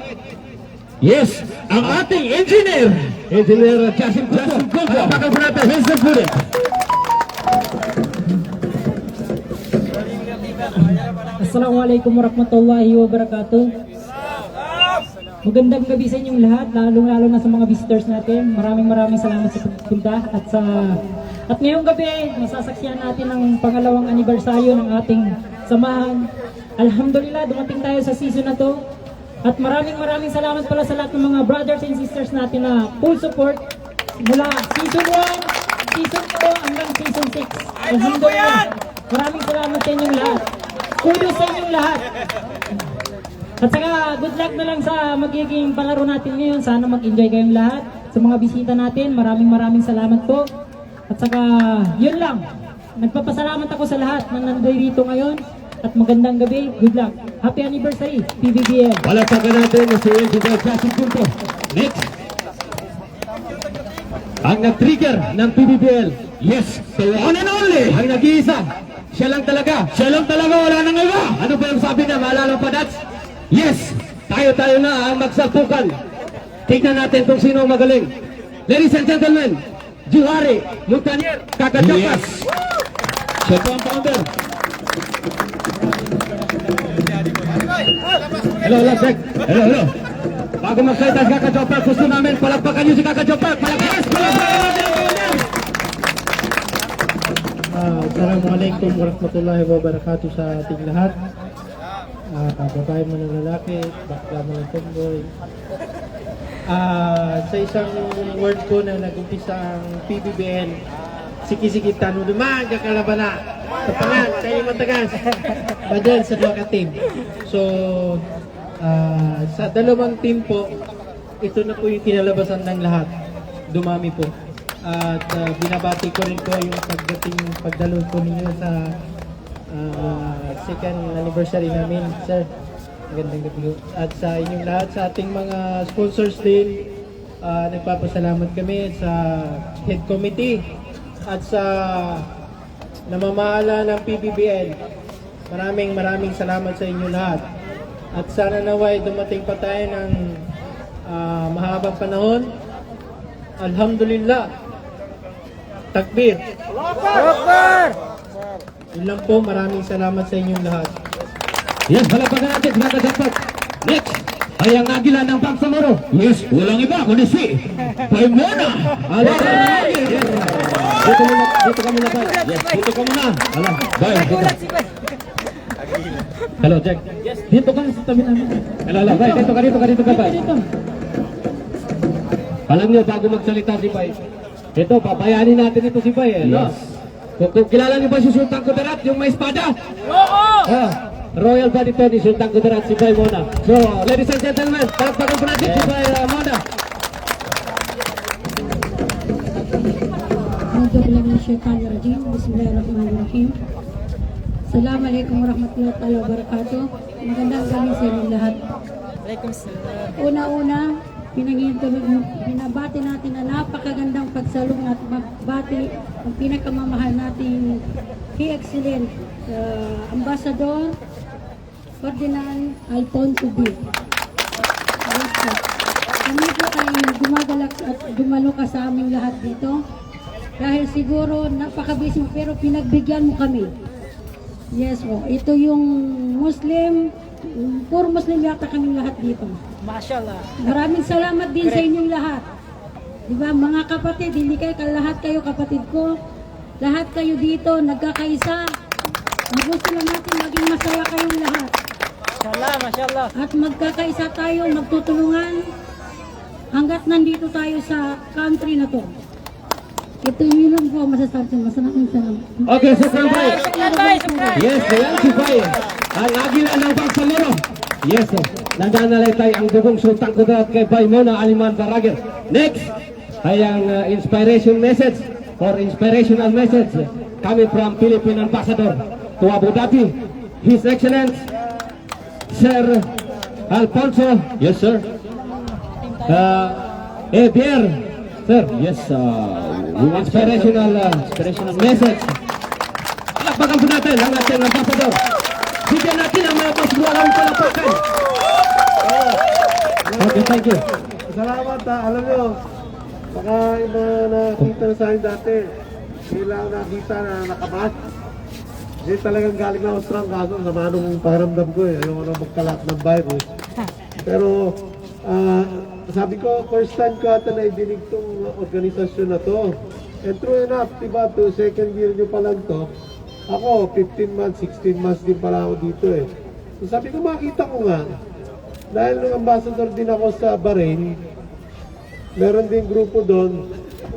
S5: yes, ang ating engineer, Jasim Kulpo. Palakpakan po natin, Mr. Pulit.
S1: Assalamualaikum warahmatullahi wabarakatuh. Magandang gabi sa inyong lahat, lalo na sa mga visitors natin. Maraming salamat sa pagpunta at ngayong gabi masasaksihan natin ang pangalawang anibersaryo ng ating samahan. Alhamdulillah, dumating tayo sa season na to. At maraming salamat pala sa lahat ng mga brothers and sisters natin na full support mula season 1, season 2 hanggang season 6. Alhamdulillah. Maraming salamat sa inyong lahat. Kudos sa inyong lahat. At saka good luck na lang sa magiging palaro natin ngayon. Sana mag-enjoy kayong lahat. Sa mga bisita natin, maraming salamat po. At saka yun lang. Nagpapasalamat ako sa lahat na nandito ngayon. At magandang gabi. Good luck. Happy anniversary, PBBL.
S5: Palakpakan natin si Engineer Jasim Kulpo. Next. ang nag-trigger ng PBBL. Yes, the one and only. Ang nag-iisa. Siya lang talaga. Siya lang talaga, wala nang iba. Ano ba yung sabi niya? Maalala pa, Dats? Yes, tayo na ang magsalpukan. Tignan natin kung sino ang magaling. Ladies and gentlemen, Juhari, Montanier, Kakajokas. Siya po ang founder. Hello, check. Hello. Bago magsalita si Kakajokas, gusto namin palagpakan niyo si Kakajokas. Palagpakan natin ang founder.
S10: Assalamualaikum warahmatullahi wabarakatuh sa ating lahat. Babae man ng lalaki, bakla man ng tomboy. Sa isang word ko na nag-umpisa ang PBBL, sikit-sikit tanong naman, kakalaban na. Tapangan, kayo matagas. Badal sa dua ka team. So, sa dalawang team po, ito na po yung kinalabasan ng lahat. Dumami po. At binabati ko rin po yung pagdalo po ninyo sa second anniversary namin, sir. Magandang gabi po. At sa inyong lahat, sa ating mga sponsors din, nagpapasalamat kami sa head committee at sa namamahala ng PBBL. Maraming salamat sa inyo lahat. At sana naway dumating pa tayo ng mahabang panahon. Alhamdulillah. Takbir! Yun lang po, maraming salamat sa inyong lahat.
S5: Yes, palagpakan natin, Kakajokas. Next, ay ang agila ng Bangsamoro. Yes, walang iba, kundi si Paimona. Dito ka muna, Bay. Yes, dito ka muna. Bay, dito. Hello, Jack.
S1: Yes, dito ka sa tabi namin.
S5: Hello, Bay. Dito ka, Bay. Alam niyo, bago magsalita si Bay, ito, papayanin natin ito si Bay. Yes. Kung kilala niyo ba si Sultan Kudarat, yung may espada? Oo! Royal ba dito ni Sultan Kudarat, si Bay Mona. So, ladies and gentlemen, palagpakan po natin si Bay Mona.
S11: Bismillahirrahmanirrahim. Assalamualaikum warahmatullahi wabarakatuh. Magandang gabi sa inyong lahat. Una-una, binabati natin na napakagandang pagsalong at magbati ang pinakamamahal nating key excellent Ambassador Ferdinand Alfonso B. Kami po ay gumagalak at dumalo ka sa aming lahat dito dahil siguro napakabisi mo pero pinagbigyan mo kami. Yes po, ito yung Muslim, puro Muslim yata kaming lahat dito.
S1: Mashallah.
S11: Maraming salamat din sa inyong lahat. Diba mga kapatid, hindi kayo lahat kayo kapatid ko. Lahat kayo dito, nagkakaisa. Gusto lang natin maging masaya kayong lahat.
S1: Mashallah.
S11: At magkakaisa tayo, magtutulungan hanggat nandito tayo sa country na to. Ito yun lang po masasabi sa maraming salamat.
S5: Okay, so Bay. Yes, ayan si Bay. Ang agila ng Bangsamoro. Yes, nananalaytay ang dugong Sultan Kudarat kay Bay Mona Aliman Barager. Next, ay ang inspiration message or inspirational message coming from Philippine Ambassador to Abu Dhabi, His Excellence Sir Alfonso. Yes, sir. Pierre, sir. Yes, inspirational message. Palakpakan po natin ang ating ambassador. Bigyan natin ang mga pasbualang palapakan. Okay, thank you.
S10: Salamat alam nyo, baka iba nakita na sa akin dati, kailangan nakita na nakamas. Hindi talagang galing na Austrang kaso, sama nung paramdam ko ayaw na magkalat ng virus. Pero sabi ko, first time ko ata na ibinig tong organisasyon na to. And true enough, diba, to second year nyo pa lang to, ako, 15 months, 16 months din pala ako dito eh. So sabi ko, makita ko nga, dahil nung ambassador din ako sa Bahrain, meron din grupo doon,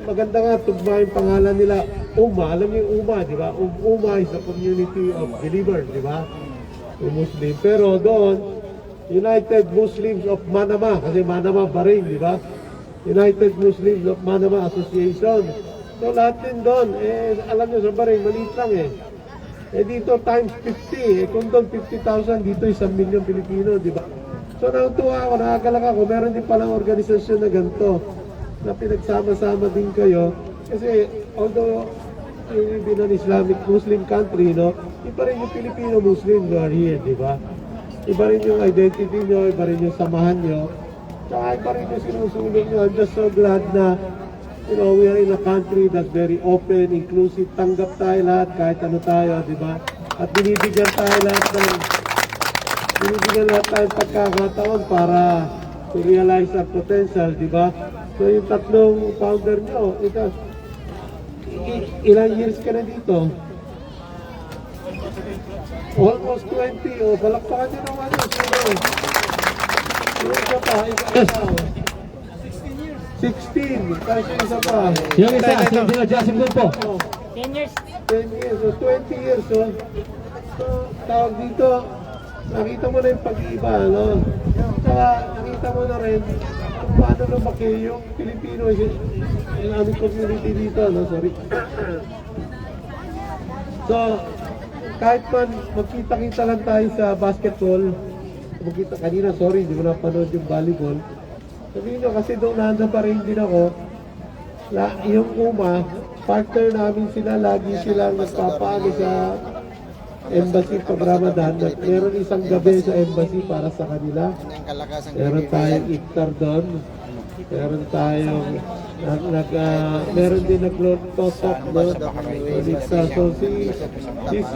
S10: maganda nga, tugma yung pangalan nila, UMA, alam niyo yung UMA, di ba? UMA is a community of believers, di ba? Yung Muslim. Pero doon, United Muslims of Manama, kasi Manama, Bahrain, di ba? United Muslims of Manama Association. So lahat din doon, alam niyo sa Bahrain, maliit lang eh. Dito times 50, kung doon 50,000, dito 1 milyon Pilipino, di ba? So nakatuwa ako, nakakalak ako, meron din palang organisasyon na ganito. na pinagsama-sama din kayo. Kasi although been an Islamic Muslim country, no, iba rin yung Filipino Muslims who are here, di ba? Iba rin yung identity nyo, iba rin yung samahan nyo, tsaka iba rin yung sinusulong nyo. I'm just so glad na, you know, we are in a country that's very open, inclusive, tanggap tayo lahat, kahit ano tayo, di ba? At binibigyan tayo lahat tayong pagkakataon para to realize our potential, di ba? So yung tatlong founder nyo, ito, ilang years ka na dito? Almost 20, o balakpakan nyo naman yun, sino? Isa pa. 16, kasi isa pa.
S2: Yung isa, si Joseph Gulpo.
S6: 10 years.
S10: 10 years, so 20 years, so tawag dito, nakita mo na yung pag-iiba, no? Saka nakita mo na rin kung paano lumaki yung Pilipino, yung aming community dito, no? Sorry. So, kahit man magkita-kita lang tayo sa basketball, magkita kanina, sorry, hindi ko napanood yung volleyball. Sabihin nyo, kasi doon nanda pa rin din ako, yung UMA, partner namin sila, lagi silang nagpapaano sa embassy pag Ramadan. Meron isang gabi sa embassy para sa kanila. Meron tayong iftar doon. Meron tayong meron din nag-tosok doon. So this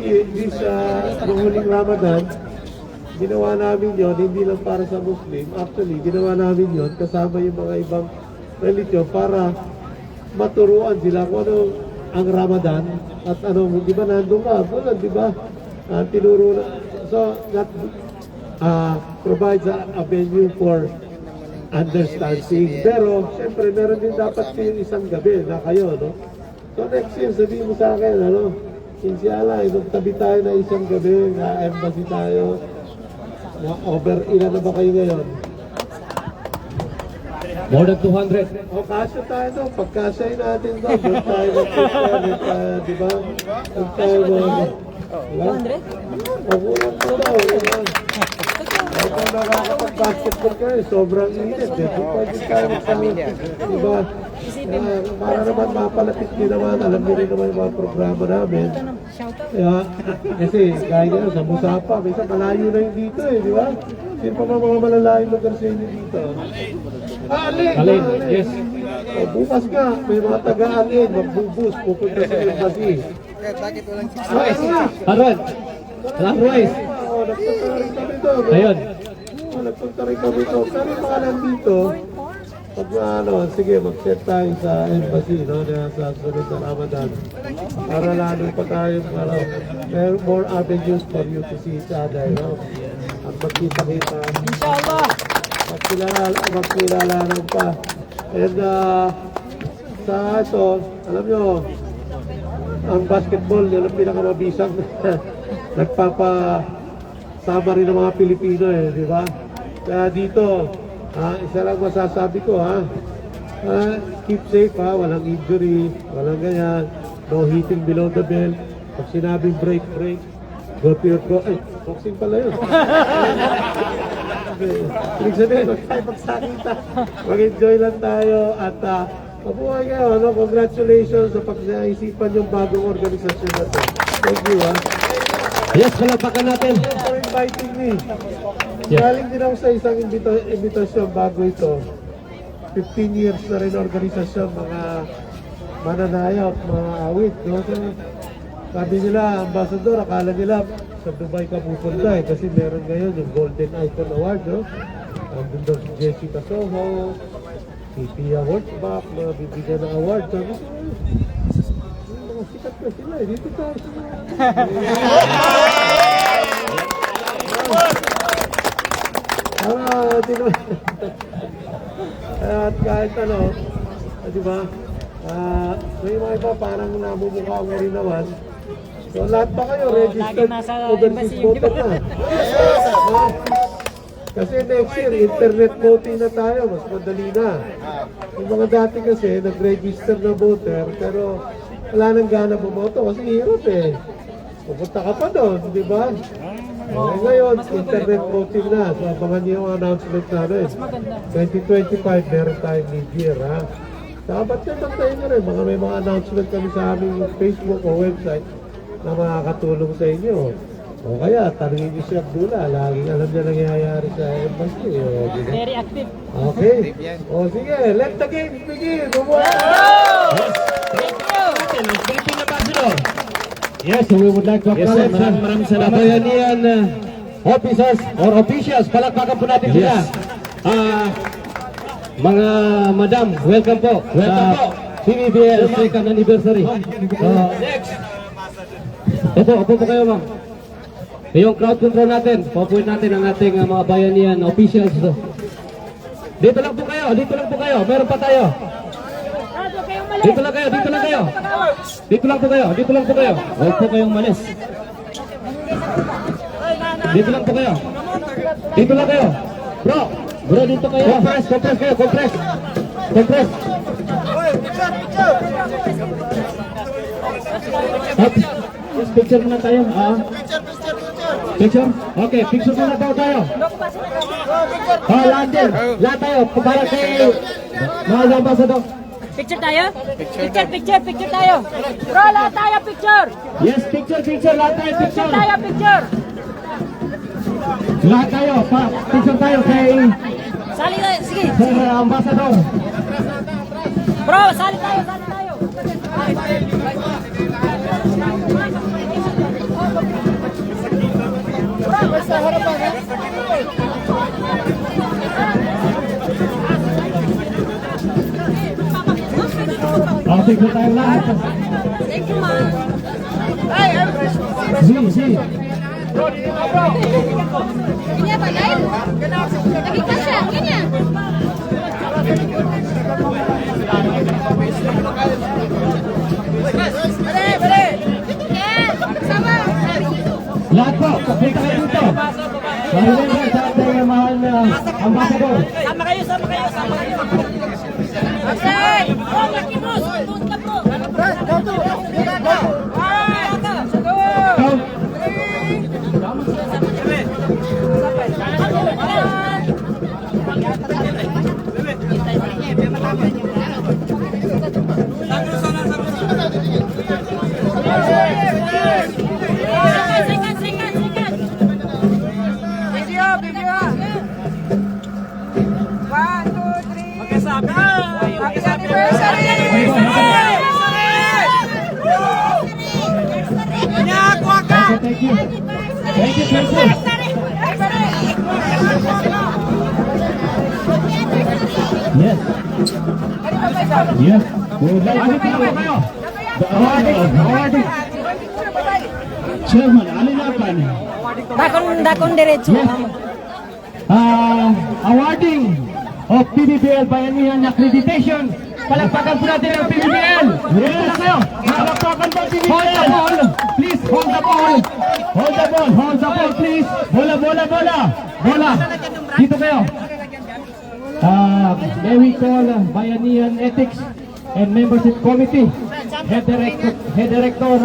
S10: huling Ramadan, ginawa namin yon hindi lang para sa Muslim. Actually, ginawa namin yon kasama yung mga ibang religion para maturuan sila kung ano ang Ramadan at ano, di ba nandun ka? Wala, di ba? Tinuro na. So, that provides a venue for understanding. Pero, syempre, meron din dapat yung isang gabi na kayo, no? So, next year, sabihin mo sa akin, ano, Insyaallah, magtabi tayo na isang gabi, na embassy tayo. Over, ilan na ba kayo ngayon?
S2: More than 200.
S10: O, kasya tayo doon. Pagkasyahin natin doon, doon tayo mag-prepare, di ba? Doon tayo mag... 200? Magulang po daw, di ba? Kung nakakapag-basketball kayo, sobrang init. Doon pwede tayo magsama, di ba? Para naman mapalapit nyo naman, alam nyo rin naman yung mga programa namin. Kasi gaya nga sa Musapa, minsan malayo na yung dito eh, di ba? Sino pa mga malalayong lugar sa inyo dito? Alin,
S2: yes.
S10: O, bukas ka, may mga taga-alin, magbubus, pupunta sa embassy.
S2: Harold, Royce.
S10: O, nagpunta rin kami doon.
S2: Ayun.
S10: O, nagpunta rin kami doon. Pero yung mga nandito, pag ano, sige, mag-set tayo sa embassy, no, na sa sunod na Ramadan. Para lalo pa tayo, there are more avenues for you to see each other, no? At magkita-kita.
S6: Inshallah.
S10: Magkilalanan pa. And sa ito, alam nyo, ang basketball, yun ang pinakamabisang nagpapasama rin ng mga Pilipino eh, di ba? Kaya dito, isa lang masasabi ko keep safe walang injury, walang ganyan, no hitting below the belt. Pag sinabing break, go to your ay, boxing pala yun. Ibig sabihin, huwag tayo magsakita. Mag-enjoy lang tayo at mabuhay kayo, no? Congratulations sa pag-isipan yung bagong organisasyon natin. Thank you,
S2: Yes, palapakan natin.
S10: Thank you for inviting me. Galing din ako sa isang invitasyon bago ito. 15 years na rin organisasyon, mga mananayop, mga awit, no? So, sabi nila, ambassador, akala nila sa Dubai ka pupunta eh, kasi meron ngayon yung Golden Icon Award, no? Andun daw si Jessica Soho, si Pia Wurtzbach, mga bibigyan ng award. Sabi ko, mga sikat na sila eh, dito tayo sila. At kahit ano, di ba? May mga iba parang namumukha mo rin naman. So lahat pa kayo registered overseas voter na. Kasi next year, internet voting na tayo, mas madali na. Yung mga dati kasi, nag-register na voter, pero wala nang gana bumoto kasi hirap eh. Pupunta ka pa doon, di ba? Ngayon, internet voting na. So abangan niyo yung announcement namin. 2025, meron tayong mid-year, ha?
S12: Dapat tayo nyo rin. May mga announcement kami sa aming Facebook o website na makakatulong sa inyo. O kaya, tanungin niyo si Abdullah. Laging alam niya nangyayari sa embassy.
S1: Very active.
S12: Okay. O sige, let the game begin.
S5: Yes, we would like to acknowledge maraming salamat. Bayanihan officers or officials, palakpakan po natin sila. Mga madam, welcome po. Welcome po. PBBL second anniversary. Next. Opo po kayo, ma'am. Yung crowd control natin, papuin natin ang ating mga bayanihan officials. Dito lang po kayo, dito lang po kayo. Meron pa tayo. Dito lang kayo, dito lang kayo. Dito lang po kayo, dito lang po kayo. Huwag po kayong malis. Dito lang po kayo. Dito lang kayo. Bro, dito kayo. Compress kayo, compress. Compress. Picture muna tayo. Picture? Okay, picture muna tayo. Lahat tayo. Para kay mga ambassador.
S6: Picture tayo? Picture tayo. Bro, lahat tayo picture.
S5: Yes, picture. Lahat tayo picture.
S6: Picture.
S5: Lahat tayo. Picture tayo kay
S6: Sali tayo, sige.
S5: ambassador.
S6: Bro, sali tayo.
S5: Picture tayo lahat.
S6: Thank you, man.
S5: Si.
S6: Ganyan ba, Nay? Lagi ka siya, ganyan. Bale. Sama.
S5: Lahat po, kapita kayo dito. Mahilig sa ating mahal na ambassador.
S6: Sama kayo. Okay. Oh, Lucky Boss. Doon ka po.
S5: Thank you, President. Yes. We would like to the awarding. Chairman, Alinapan.
S6: Dakon diretso.
S5: Yes. Awarding of PBBL Bayanihan Accreditation. Palakpakan po natin ang PBBL. Dito na kayo. Palakpakan po ang PBBL. Hold the ball. Please, hold the ball. Hold the ball, please. Bola. Dito kayo. May we call Bayanihan Ethics and Membership Committee Head Director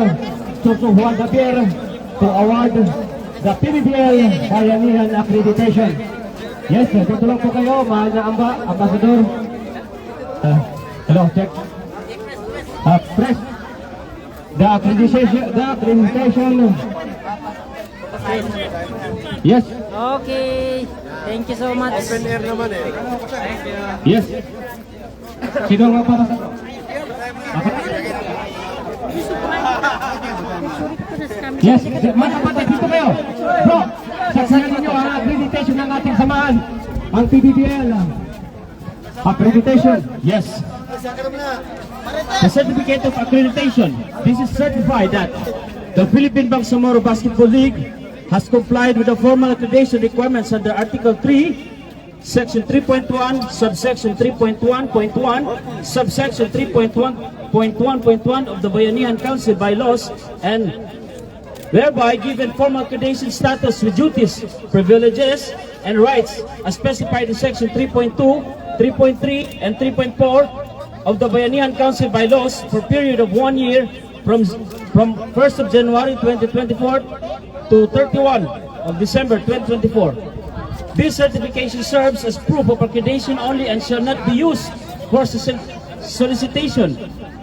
S5: Soso Juan Javier to award the PBBL Bayanihan Accreditation. Yes, dito lang po kayo, mahal na ambassador. Hello, check. Press. The accreditation. Yes.
S6: Okay. Thank you so much.
S5: Yes. Sino nga para sa... Yes, mga kapatid, dito kayo. Bro, saksihan ninyo ang accreditation ng ating samahan. Ang PBBL. Accreditation. Yes. The certificate of accreditation. This is certified that the Philippine Bangsamoro Basketball League has complied with the formal accreditation requirements under Article 3, Section 3.1, Subsection 3.1.1, Subsection 3.1.1.1 of the Bayanihan Council bylaws, and thereby given formal accreditation status with duties, privileges, and rights as specified in Section 3.2, 3.3, and 3.4 of the Bayanihan Council bylaws for a period of 1 year from 1st of January 2024 to 31 of December 2024. This certification serves as proof of accreditation only and shall not be used for
S13: solicitation,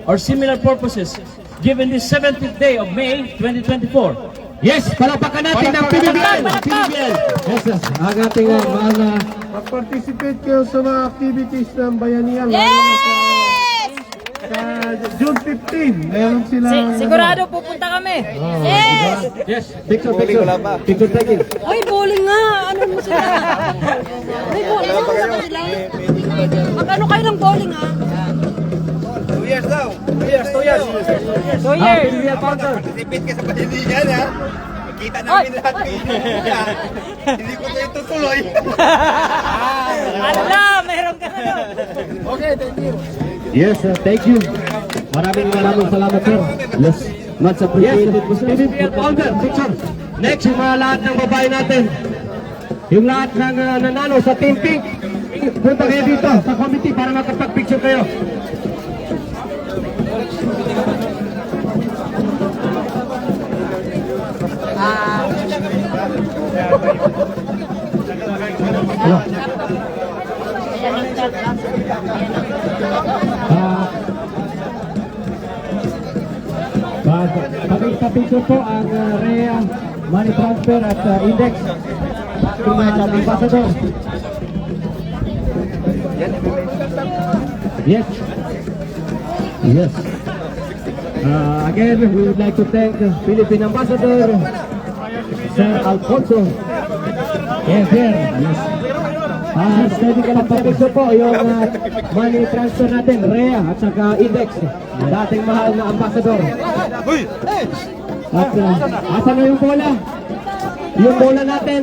S13: or similar purposes given this 17th day of May 2024.
S5: Yes, palakpakan natin ng PBBL. Yes, yes. Ang ating mahal na
S12: Mag-participate kayo sa mga activities ng bayanihan. Lalo na sa June 15, meron silang...
S6: Sigurado pupunta kami. Yes!
S5: yes, picture taking.
S11: Ay, bowling nga! Ano mo sila? Ay, bowling nga ba sila? Magkano kayo ng bowling ha?
S3: 2 years daw. 2 years.
S6: 2 years.
S2: PBBL counter.
S3: Participate ka sa bayanihan, ha? Kita namin lahat kayo. Hindi ko ito itutuloy.
S6: Ano lang, meron ka na.
S12: Okay, thank you.
S5: Yes, thank you. Maraming salamat, sir. Yes, much appreciated. PBBL counter, picture. Next, yung mga lahat ng babae natin. Yung lahat ng nanalo sa Team Pink. Punta kayo dito sa committee para makapag-picture kayo. Pag-picture po ang REA money transfer at index ng ambassador. Yes. Yes. Again, we would like to thank Philippine Ambassador, Sir Alfonso. Yes, sir. Yes. Steady ka lang pag-picture po yung money transfer natin, REA at saka index. Dating mahal na ambassador. At asan na yung bola? Yung bola natin,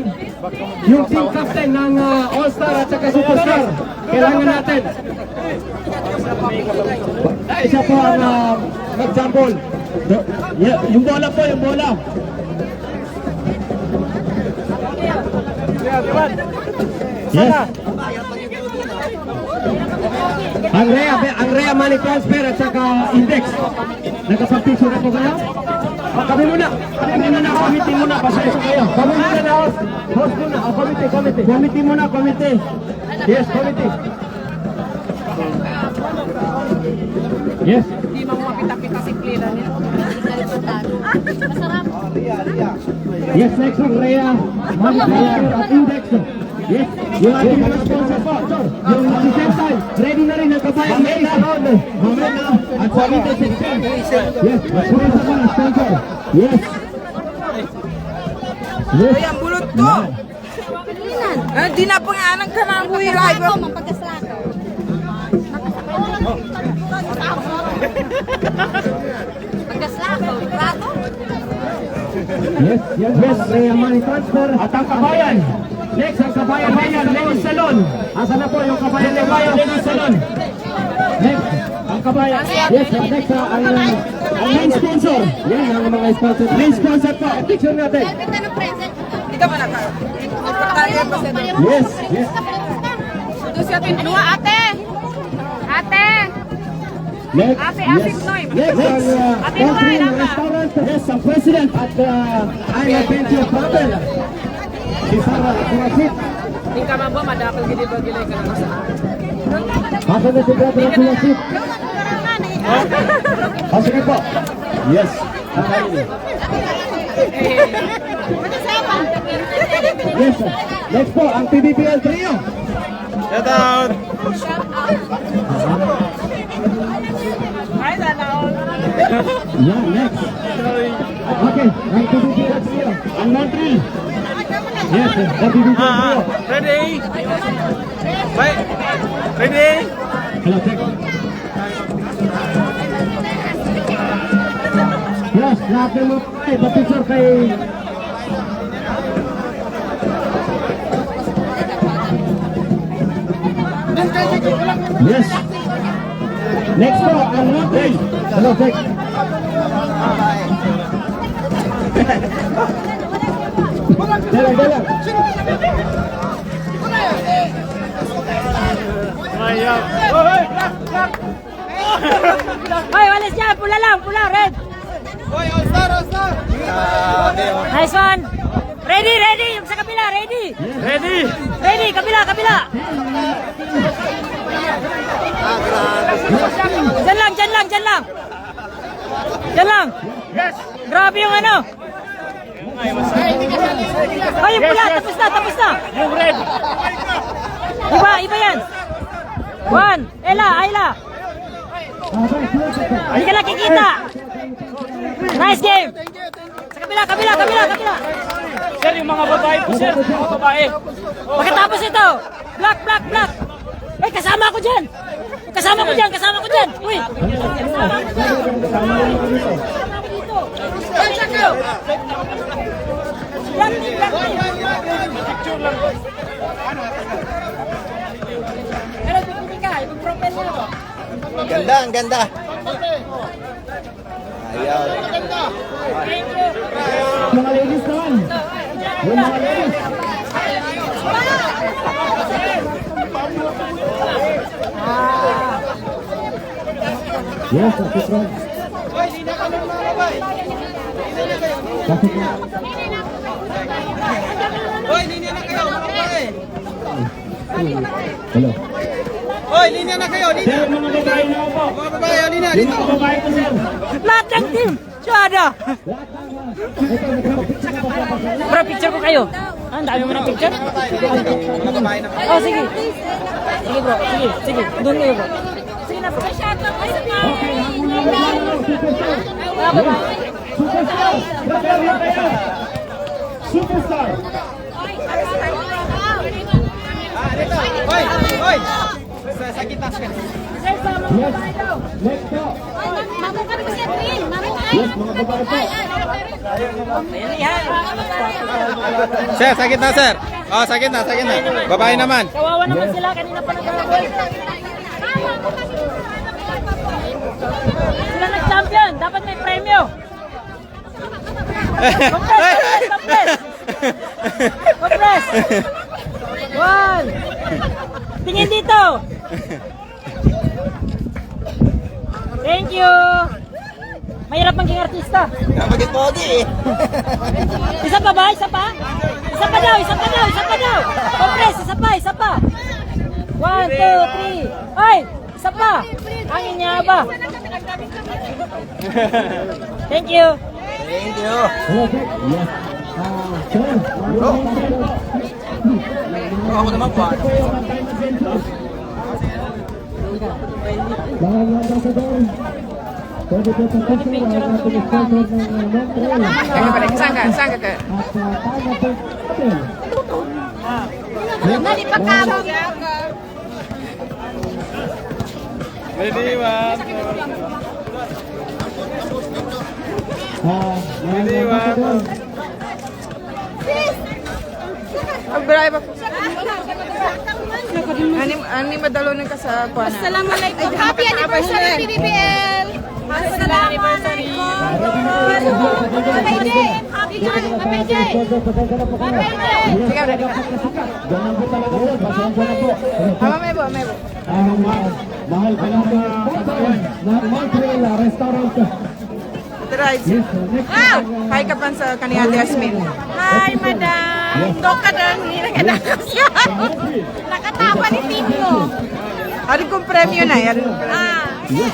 S5: yung team captain ng All-Star at saka Superstar. Kailangan natin. Isa po ang mag-jumble. Yung bola po, yung bola. Yes. Ang REA money transfer at saka index. Nagkapag-picture na po kayo? Kami muna. Committee muna. Pasensya kayo. Kami muna na host. Host muna. Committee. Committee muna, committee. Yes, committee. Yes.
S6: Hindi mo makita-kita si Clera niya. Masarap.
S5: Yes, next ang REA money transfer at index. Yes, yung ating mga sponsor po. Yung si Sensai, ready na rin ang kabayan ng Salon. Mamaya na. At sa Vita 16. Yes, sponsor po ng sponsor. Yes. Yes.
S6: Ay, ang bulot ko. Hindi na pangalan ka na ang buhay. Pagkaslako, prato?
S5: Yes, REA money transfer at ang kabayan. Next, ang kabayan Ladies Salon. Asa na po yung kabayan Ladies Salon? Next, ang kabayan. Yes, next ang main sponsor. Yan ang mga sponsor. Main sponsor po. Picture natin.
S6: Hindi ka ba nagpagkalian pa siya doon?
S5: Yes.
S6: Ito siya pinuha, ate! Ate!
S5: Next,
S6: Ate, Asif Noy.
S5: Next, ang
S6: Ate Noy,
S5: Catherine
S6: naka.
S5: Restaurant. Yes, ang president at ang Adventure Travel. Si Sarah Kurasit.
S6: Hindi ka mababa, madapal gini ba gilay ka na sa
S5: Asa na si Brother Kurasit? Sige po. Yes. Yes. Next po, ang PBBL Trio.
S3: Shout out!
S6: Ay, nanaon.
S5: Yeah, next. Okay, ang PBBL Trio. Ang Montreal. Yes, ang PBBL Trio.
S3: Ready? Bye. Ready?
S5: Hello, check. Yes, lahat ng mga pa-picture kay... Yes. Next po, ang Montreal. Hello, check. Dala.
S6: Hoy, walis dyan, pula lang, pula, red.
S3: Hoy, all-star!
S6: Nice one. Ready, yung sa kabila, ready. Ready, kabila.
S1: lang. Diyan lang.
S13: Yes!
S1: Grabe yung ano. Ay, yung pula. Tapos na, tapos na.
S13: Yung red!
S1: Iba yan. One. Ayla. Hindi ka nakikita. Nice game. Sa kabila.
S13: Sir, yung mga babae po, sir. Mga babae.
S1: Pagkatapos ito, block. Eh, kasama ko dyan. Kasama ko dyan. Uy. Kasama ko dito. Black team. Pero pipili ka, ipag-propel mo ako.
S3: Ang ganda. Ayaw.
S10: Mga ladies naman. Yung mga ladies. Yes, Ate Fred. Hello.
S13: Sir, mga babae na po. Yung mga babae po, sir.
S1: Lahat ng team. Suada. Bro, picture ko kayo. Ang dami mo ng picture? Oh, sige. Sige bro, sige. Doon kayo bro. Sige na bro. Mga babae.
S10: Superstar.
S1: Sir, sa mga babae daw.
S10: Next po.
S6: Mamukha ko si Edwin.
S10: Yes, mga babae po.
S1: Ayan yan.
S3: Sir, sakit na, sir. Oh, sakit na. Babae naman.
S1: Kawawa naman sila. Kanina pa nag-away. Sila nag-champion. Dapat may premyo. Compress. One. Tingin dito. Thank you. Mahirap maging artista.
S3: Kapagit-pogi eh.
S1: Isa pa ba? Isa pa daw. Compress, isa pa. 1, 2, 3. Ay, isa pa. Angin niya ba? Thank you.
S10: Okay. Yes. Sir.
S3: Ako naman pa.
S10: Mga ambassador. Pwede po sa picture ang ating sponsor ng Montreal.
S6: Sangga ka.
S10: At taga po natin.
S6: Nali pagkamo.
S10: Mga ambassador.
S6: Ani madalonan ka sa kuana. Assalamualaikum. Happy anniversary PBBL. Assalamualaikum. Happy day. Happy day.
S10: Ganun po talaga yun. Pasensya na po.
S6: Mebo.
S10: Mahal ka ng kabayan na Montreal Restaurant.
S6: Right.
S10: Yes, next.
S6: Hi ka pan sa kaniyang Yasmin. Hi, madam. Doka daw ni nagadakas siya. Nakatawa ni Tino. Ari kong premyo na. Ini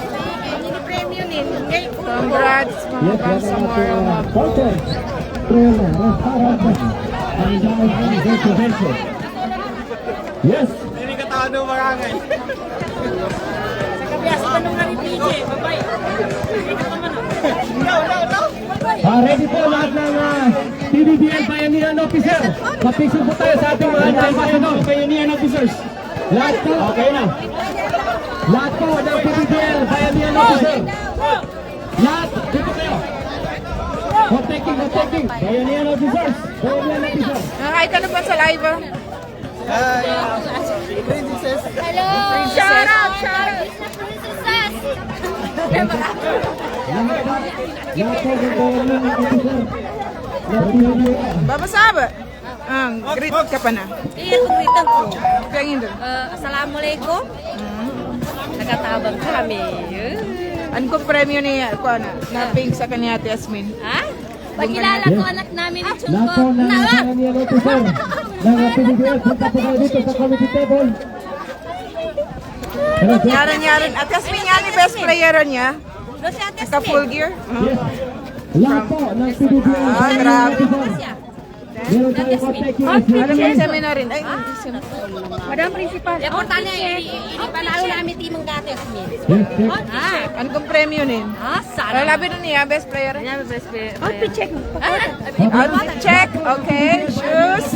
S6: premyo ni. Congrats, mga Bangsamoro.
S10: Porter. Montreal Restaurant. Ang dahil ang Venture. Yes.
S3: Hindi ka tao marangay.
S1: Sa tanong na ni PJ. Bye-bye.
S10: Ready po lahat ng PBBL Bayanihan Officer. Papicture po tayo sa ating mga Bayanihan Officers. Lahat po. Okay na. Lahat po ng PBBL Bayanihan Officer. Lahat. Dito kayo. Taking. Bayanihan Officers.
S6: Hi ka na ba sa live?
S3: Hello.
S6: Shout out.
S3: Princesses.
S10: Lahat po ng Bayanihan Officer.
S6: Babasaba. Greet ka pa na.
S14: Iya, tungguitan ko.
S6: Kaya yun.
S14: Assalamualaikum. Nakatabang kami.
S6: Ano ko premyo niya? Kuana, na pink sa kanya Ate Yasmin.
S14: Ha? Pagkilala ko anak namin ni
S10: Lahat po
S14: Chungko.
S10: ng Bayanihan Officer ng PBBL. Punta po kayo dito sa committee table.
S6: Yaran. Ate Yasmin nga ni best player niya.
S14: No, si Ate
S6: Naka full gear?
S5: Lahat po ng PBBM.
S6: Grabe.
S5: Meron tayong contact yung
S6: Alam mo yung seminar rin. Ay,
S14: Madam Principal. Importante, panalo namin timong Gates.
S6: ano kong premyo nin?
S14: Sana.
S6: Labi nun niya, best player.
S14: Best player.
S6: Check. Okay, shoes.